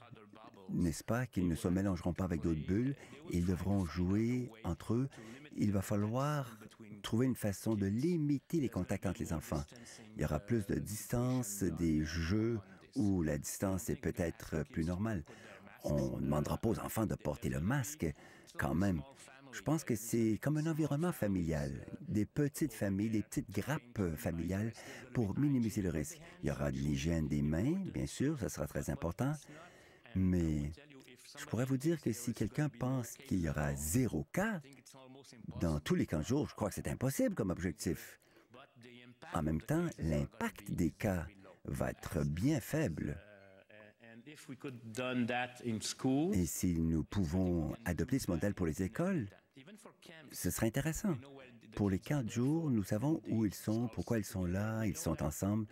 n'est-ce pas, qu'ils ne se mélangeront pas avec d'autres bulles. Ils devront jouer entre eux. Il va falloir trouver une façon de limiter les contacts entre les enfants. Il y aura plus de distance, des jeux où la distance est peut-être plus normale. On ne demandera pas aux enfants de porter le masque, quand même. Je pense que c'est comme un environnement familial, des petites familles, des petites grappes familiales pour minimiser le risque. Il y aura de l'hygiène des mains, bien sûr, ça sera très important, mais je pourrais vous dire que si quelqu'un pense qu'il y aura 0 cas dans tous les 15 jours, je crois que c'est impossible comme objectif. En même temps, l'impact des cas va être bien faible. Et si nous pouvons adopter ce modèle pour les écoles, ce serait intéressant. Pour les 4 jours, nous savons où ils sont, pourquoi ils sont là, ils sont ensemble.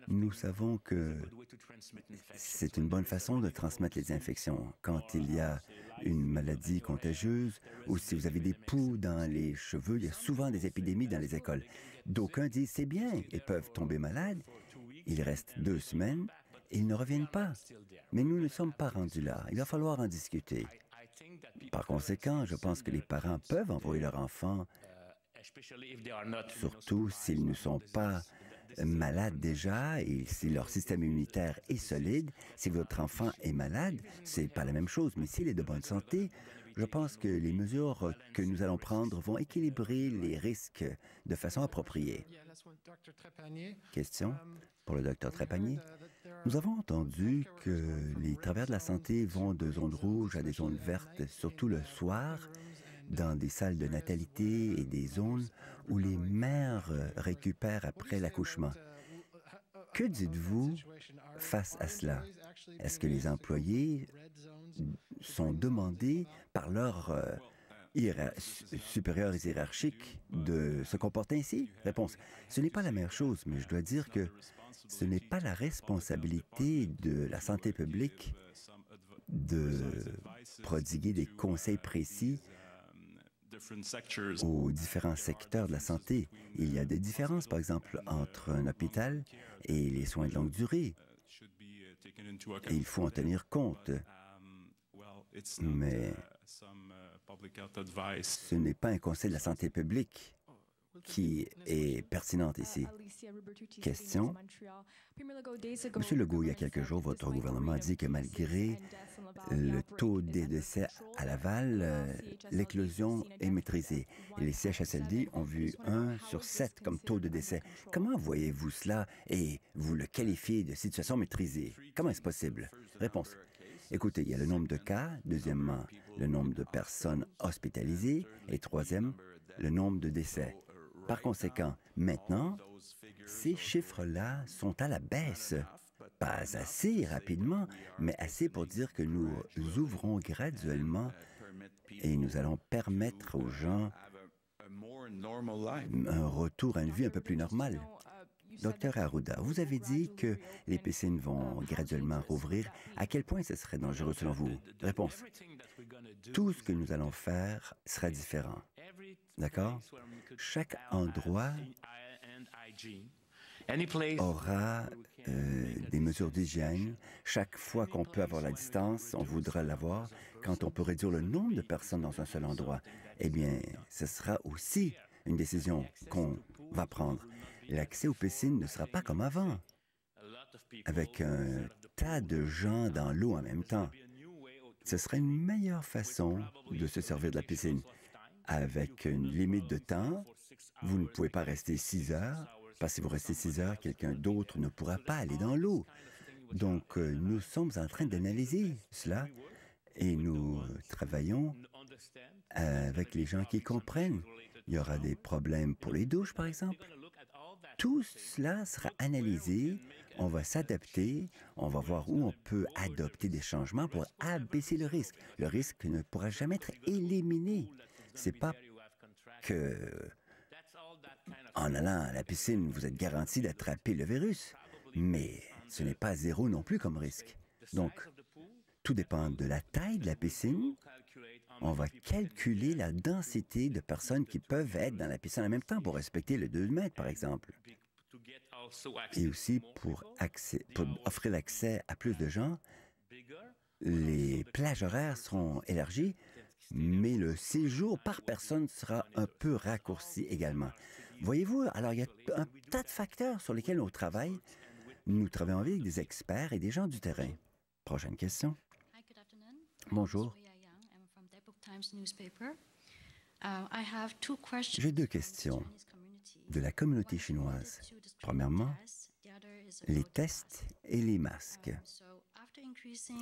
Nous savons que c'est une bonne façon de transmettre les infections. Quand il y a une maladie contagieuse ou si vous avez des poux dans les cheveux, il y a souvent des épidémies dans les écoles. D'aucuns disent c'est bien, ils peuvent tomber malades, il reste 2 semaines et ils ne reviennent pas. Mais nous ne sommes pas rendus là. Il va falloir en discuter. Par conséquent, je pense que les parents peuvent envoyer leurs enfants, surtout s'ils ne sont pas malades déjà et si leur système immunitaire est solide. Si votre enfant est malade, c'est pas la même chose, mais s'il est de bonne santé, je pense que les mesures que nous allons prendre vont équilibrer les risques de façon appropriée. Question pour le Dr Trépanier. Nous avons entendu que les travailleurs de la santé vont de zones rouges à des zones vertes, surtout le soir, dans des salles de natalité et des zones où les mères récupèrent après l'accouchement. Que dites-vous face à cela? Est-ce que les employés sont demandés par leurs supérieurs hiérarchiques de se comporter ainsi? Réponse. Ce n'est pas la meilleure chose, mais je dois dire que ce n'est pas la responsabilité de la santé publique de prodiguer des conseils précis aux différents secteurs de la santé. Il y a des différences, par exemple, entre un hôpital et les soins de longue durée. Et il faut en tenir compte. Mais ce n'est pas un conseil de la santé publique qui est pertinente ici. Question. Monsieur Legault, il y a quelques jours, votre gouvernement a dit que malgré le taux des décès à Laval, l'éclosion est maîtrisée. Et les CHSLD ont vu 1 sur 7 comme taux de décès. Comment voyez-vous cela et vous le qualifiez de situation maîtrisée? Comment est-ce possible? Réponse. Écoutez, il y a le nombre de cas, deuxièmement, le nombre de personnes hospitalisées et troisième, le nombre de décès. Par conséquent, maintenant, ces chiffres-là sont à la baisse. Pas assez rapidement, mais assez pour dire que nous ouvrons graduellement et nous allons permettre aux gens un retour à une vie un peu plus normale. Docteur Arruda, vous avez dit que les piscines vont graduellement rouvrir. À quel point ce serait dangereux selon vous? Réponse. Tout ce que nous allons faire sera différent. D'accord? Chaque endroit aura des mesures d'hygiène. Chaque fois qu'on peut avoir la distance, on voudra l'avoir. Quand on peut réduire le nombre de personnes dans un seul endroit, eh bien, ce sera aussi une décision qu'on va prendre. L'accès aux piscines ne sera pas comme avant, avec un tas de gens dans l'eau en même temps. Ce serait une meilleure façon de se servir de la piscine. Avec une limite de temps, vous ne pouvez pas rester 6 heures, parce que si vous restez 6 heures, quelqu'un d'autre ne pourra pas aller dans l'eau. Donc, nous sommes en train d'analyser cela et nous travaillons avec les gens qui comprennent. Il y aura des problèmes pour les douches, par exemple. Tout cela sera analysé, on va s'adapter, on va voir où on peut adopter des changements pour abaisser le risque. Le risque ne pourra jamais être éliminé. C'est pas que, en allant à la piscine, vous êtes garanti d'attraper le virus, mais ce n'est pas zéro non plus comme risque. Donc, tout dépend de la taille de la piscine. On va calculer la densité de personnes qui peuvent être dans la piscine en même temps pour respecter le 2 mètres, par exemple. Et aussi pour offrir l'accès à plus de gens, les plages horaires seront élargies, mais le séjour par personne sera un peu raccourci également. Voyez-vous, alors il y a un tas de facteurs sur lesquels on travaille. Nous travaillons avec des experts et des gens du terrain. Prochaine question. Bonjour. J'ai 2 questions de la communauté chinoise. Premièrement, les tests et les masques.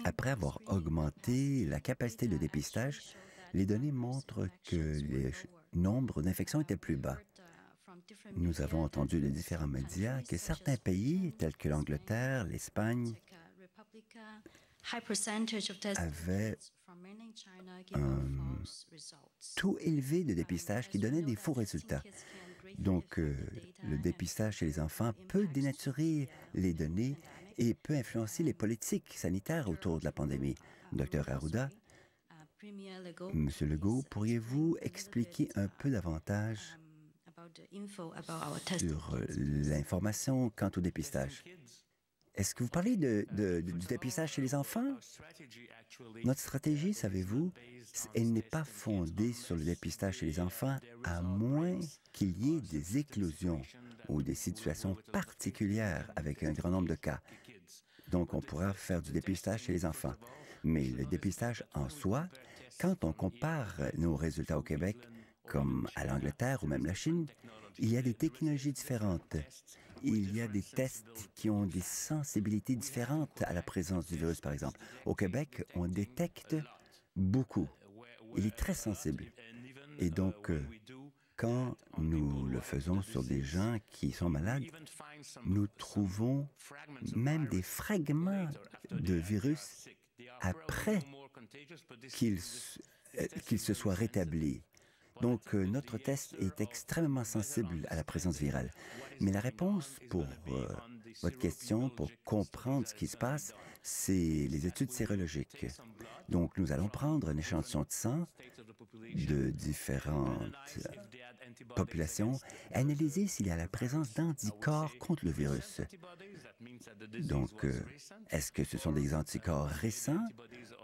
Après avoir augmenté la capacité de dépistage, les données montrent que le nombre d'infections était plus bas. Nous avons entendu de différents médias que certains pays, tels que l'Angleterre, l'Espagne, avaient un taux élevé de dépistage qui donnait des faux résultats. Donc, le dépistage chez les enfants peut dénaturer les données et peut influencer les politiques sanitaires autour de la pandémie. Dr Arruda, Monsieur Legault, pourriez-vous expliquer un peu davantage sur l'information quant au dépistage? Est-ce que vous parlez du dépistage chez les enfants? Notre stratégie, savez-vous, elle n'est pas fondée sur le dépistage chez les enfants, à moins qu'il y ait des éclosions ou des situations particulières avec un grand nombre de cas. Donc, on pourra faire du dépistage chez les enfants. Mais le dépistage en soi, quand on compare nos résultats au Québec, comme à l'Angleterre ou même la Chine, il y a des technologies différentes. Il y a des tests qui ont des sensibilités différentes à la présence du virus, par exemple. Au Québec, on détecte beaucoup. Il est très sensible. Et donc, quand nous le faisons sur des gens qui sont malades, nous trouvons même des fragments de virus après qu'ils se soient rétablis. Donc, notre test est extrêmement sensible à la présence virale. Mais la réponse pour votre question, pour comprendre ce qui se passe, c'est les études sérologiques. Donc, nous allons prendre un échantillon de sang de différentes populations et analyser s'il y a la présence d'anticorps contre le virus. Donc, est-ce que ce sont des anticorps récents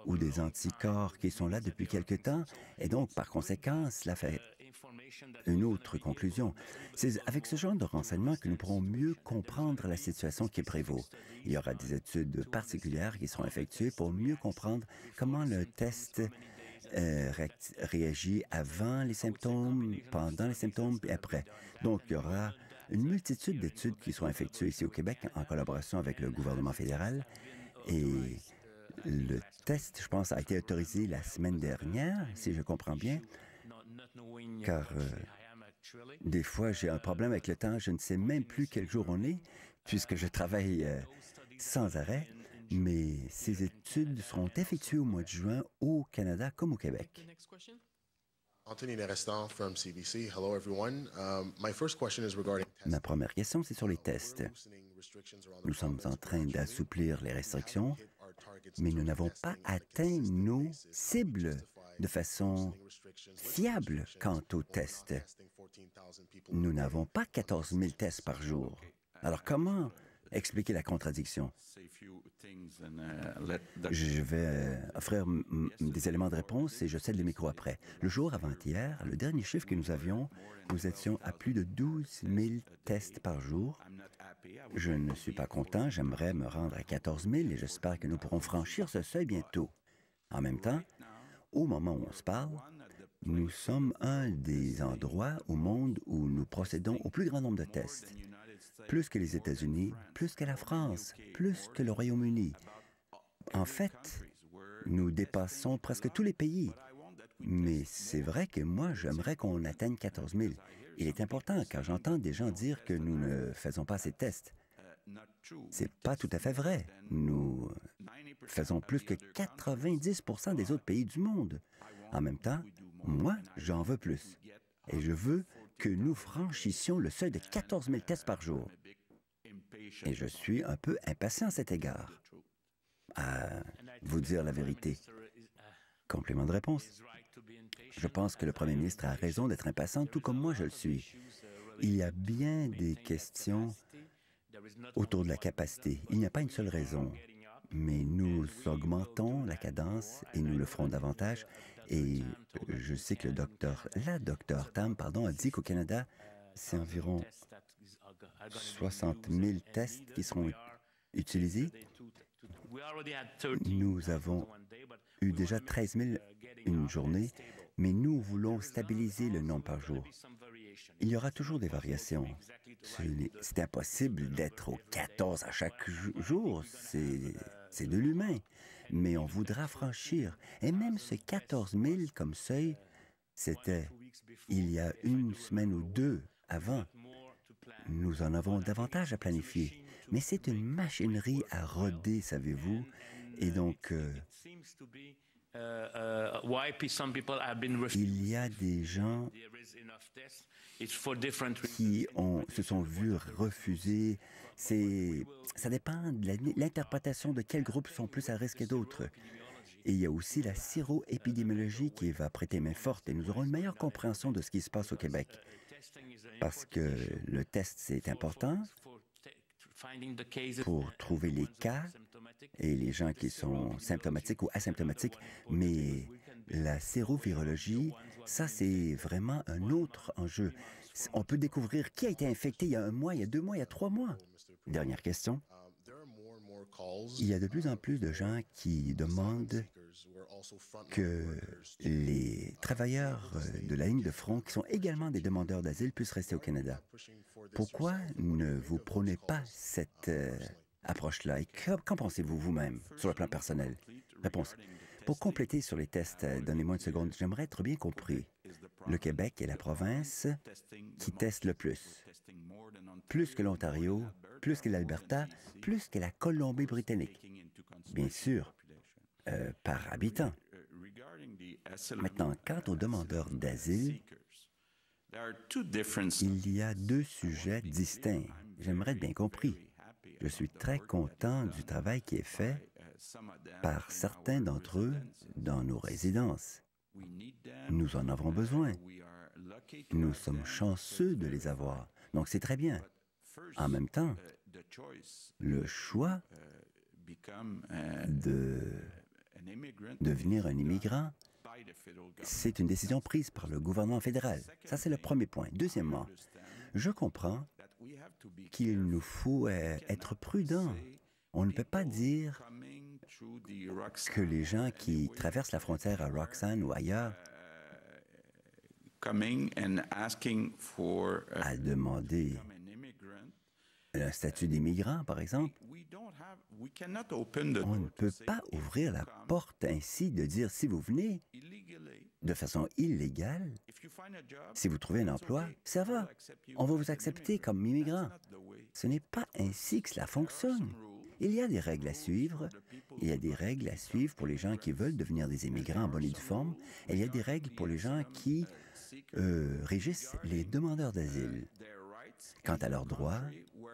ou des anticorps qui sont là depuis quelque temps? Et donc, par conséquent, cela fait une autre conclusion. C'est avec ce genre de renseignements que nous pourrons mieux comprendre la situation qui prévaut. Il y aura des études particulières qui seront effectuées pour mieux comprendre comment le test réagit avant les symptômes, pendant les symptômes et après. Donc, il y aura une multitude d'études qui seront effectuées ici au Québec en collaboration avec le gouvernement fédéral. Et le test, je pense, a été autorisé la semaine dernière, si je comprends bien, car des fois, j'ai un problème avec le temps. Je ne sais même plus quel jour on est, puisque je travaille sans arrêt. Mais ces études seront effectuées au mois de juin au Canada comme au Québec. Anthony Nerestan from CBC. Hello, everyone. My first question is regarding Ma première question, c'est sur les tests. Nous sommes en train d'assouplir les restrictions, mais nous n'avons pas atteint nos cibles de façon fiable quant aux tests. Nous n'avons pas 14 000 tests par jour. Alors comment expliquer la contradiction? Je vais offrir des éléments de réponse et je cède le micro après. Le jour avant-hier, le dernier chiffre que nous avions, nous étions à plus de 12 000 tests par jour. Je ne suis pas content, j'aimerais me rendre à 14 000 et j'espère que nous pourrons franchir ce seuil bientôt. En même temps, au moment où on se parle, nous sommes un des endroits au monde où nous procédons au plus grand nombre de tests. Plus que les États-Unis, plus que la France, plus que le Royaume-Uni. En fait, nous dépassons presque tous les pays. Mais c'est vrai que moi, j'aimerais qu'on atteigne 14 000. Il est important, car j'entends des gens dire que nous ne faisons pas ces tests. C'est pas tout à fait vrai. Nous faisons plus que 90 % des autres pays du monde. En même temps, moi, j'en veux plus. Et je veux que nous franchissions le seuil de 14 000 tests par jour. Et je suis un peu impatient à cet égard. À vous dire la vérité. Complément de réponse. Je pense que le premier ministre a raison d'être impatient, tout comme moi je le suis. Il y a bien des questions autour de la capacité. Il n'y a pas une seule raison. Mais nous augmentons la cadence et nous le ferons davantage. Et je sais que la docteur Tam, a dit qu'au Canada, c'est environ 60 000 tests qui seront utilisés. Nous avons eu déjà 13 000 une journée, mais nous voulons stabiliser le nombre par jour. Il y aura toujours des variations. C'est impossible d'être aux 14 à chaque jour. C'est de l'humain. Mais on voudra franchir. Et même ce 14 000 comme seuil, c'était il y a une semaine ou deux avant. Nous en avons davantage à planifier. Mais c'est une machinerie à roder, savez-vous. Et donc, il y a des gens qui se sont vus refuser. Ça dépend de l'interprétation de quels groupes sont plus à risque que d'autres. Et il y a aussi la séroépidémiologie qui va prêter main forte et nous aurons une meilleure compréhension de ce qui se passe au Québec. Parce que le test, c'est important pour trouver les cas et les gens qui sont symptomatiques ou asymptomatiques, mais la sérovirologie, ça, c'est vraiment un autre enjeu. On peut découvrir qui a été infecté il y a 1 mois, il y a 2 mois, il y a 3 mois. Dernière question. Il y a de plus en plus de gens qui demandent que les travailleurs de la ligne de front, qui sont également des demandeurs d'asile, puissent rester au Canada. Pourquoi ne vous prônez pas cette approche-là? Et qu'en pensez-vous vous-même sur le plan personnel? Réponse. Pour compléter sur les tests, donnez-moi une seconde, j'aimerais être bien compris. Le Québec est la province qui teste le plus. Plus que l'Ontario, plus que l'Alberta, plus que la Colombie-Britannique. Bien sûr, par habitant. Maintenant, quant aux demandeurs d'asile, il y a 2 sujets distincts. J'aimerais être bien compris. Je suis très content du travail qui est fait par certains d'entre eux dans nos résidences. Nous en avons besoin. Nous sommes chanceux de les avoir. Donc, c'est très bien. En même temps, le choix de devenir un immigrant, c'est une décision prise par le gouvernement fédéral. Ça, c'est le premier point. Deuxièmement, je comprends qu'il nous faut être prudents. On ne peut pas dire que les gens qui traversent la frontière à Roxane ou ailleurs à demander un statut d'immigrant, par exemple, on ne peut pas ouvrir la porte ainsi de dire si vous venez de façon illégale, si vous trouvez un emploi, ça va, on va vous accepter comme immigrant. Ce n'est pas ainsi que cela fonctionne. Il y a des règles à suivre. Il y a des règles à suivre pour les gens qui veulent devenir des immigrants en bonne et due forme. Et il y a des règles pour les gens qui régissent les demandeurs d'asile. Quant à leurs droits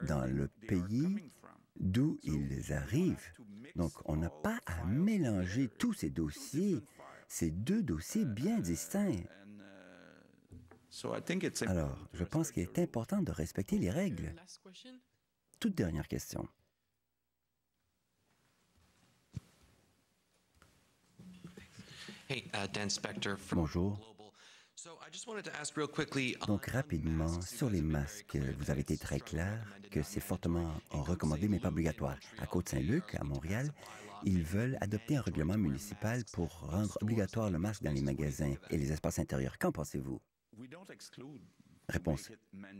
dans le pays d'où ils arrivent. Donc, on n'a pas à mélanger tous ces dossiers, ces deux dossiers bien distincts. Alors, je pense qu'il est important de respecter les règles. Toute dernière question. Dan Spector from Bonjour. Global. So I just wanted to ask real quickly. Donc, rapidement, sur les masques, vous avez été très clair que c'est fortement recommandé, mais pas obligatoire. À Côte-Saint-Luc, à Montréal, ils veulent adopter un règlement municipal pour rendre obligatoire le masque dans les magasins et les espaces intérieurs. Qu'en pensez-vous? Réponse.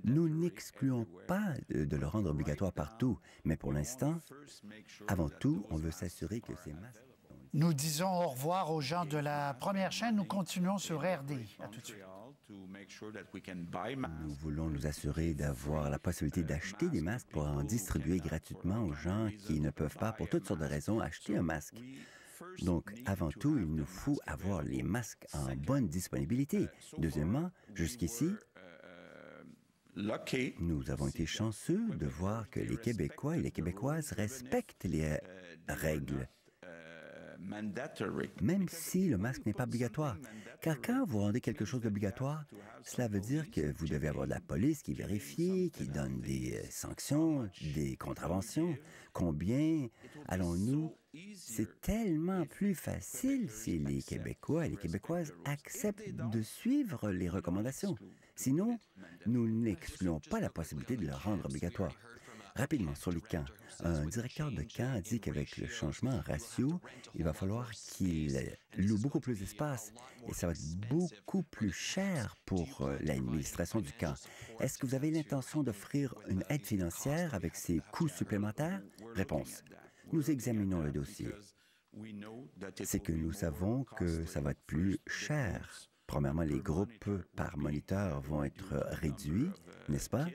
Nous n'excluons pas de le rendre obligatoire partout, mais pour l'instant, avant tout, on veut s'assurer que ces masques... Nous disons au revoir aux gens de la première chaîne. Nous continuons sur RDI. À tout de suite. Nous voulons nous assurer d'avoir la possibilité d'acheter des masques pour en distribuer gratuitement aux gens qui ne peuvent pas, pour toutes sortes de raisons, acheter un masque. Donc, avant tout, il nous faut avoir les masques en bonne disponibilité. Deuxièmement, jusqu'ici, nous avons été chanceux de voir que les Québécois et les Québécoises respectent les règles, même si le masque n'est pas obligatoire. Car quand vous rendez quelque chose d'obligatoire, cela veut dire que vous devez avoir de la police qui vérifie, qui donne des sanctions, des contraventions. Combien allons-nous? C'est tellement plus facile si les Québécois et les Québécoises acceptent de suivre les recommandations. Sinon, nous n'excluons pas la possibilité de le rendre obligatoire. Rapidement, sur les camps. Un directeur de camp a dit qu'avec le changement en ratio, il va falloir qu'il loue beaucoup plus d'espace et ça va être beaucoup plus cher pour l'administration du camp. Est-ce que vous avez l'intention d'offrir une aide financière avec ces coûts supplémentaires? Réponse. Nous examinons le dossier. C'est que nous savons que ça va être plus cher. Premièrement, les groupes par moniteur vont être réduits, n'est-ce pas?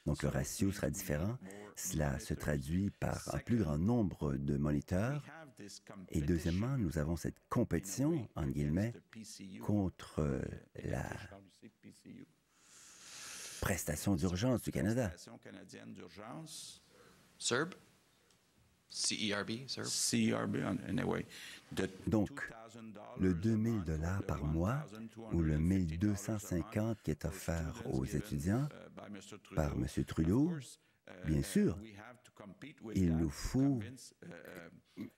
Donc, le ratio sera différent. Cela se traduit par un plus grand nombre de moniteurs. Et deuxièmement, nous avons cette compétition, en guillemets, contre la prestation d'urgence du Canada. CERB? CERB, CERB? CERB, anyway. Donc, le 2 000 $ par mois ou le 1 250 qui est offert aux étudiants par M. Trudeau, bien sûr, il nous faut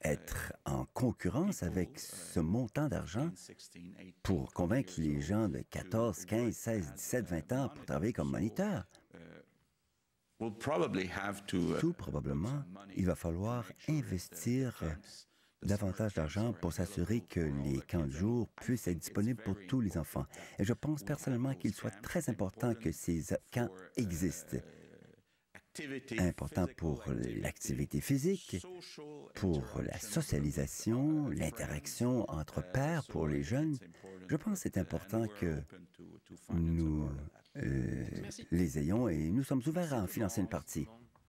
être en concurrence avec ce montant d'argent pour convaincre les gens de 14, 15, 16, 17, 20 ans pour travailler comme moniteur. Tout probablement, il va falloir investir davantage d'argent pour s'assurer que les camps de jour puissent être disponibles pour tous les enfants. Et je pense personnellement qu'il soit très important que ces camps existent. Important pour l'activité physique, pour la socialisation, l'interaction entre pairs pour les jeunes. Je pense que c'est important que nous les ayons et nous sommes ouverts à en financer une partie.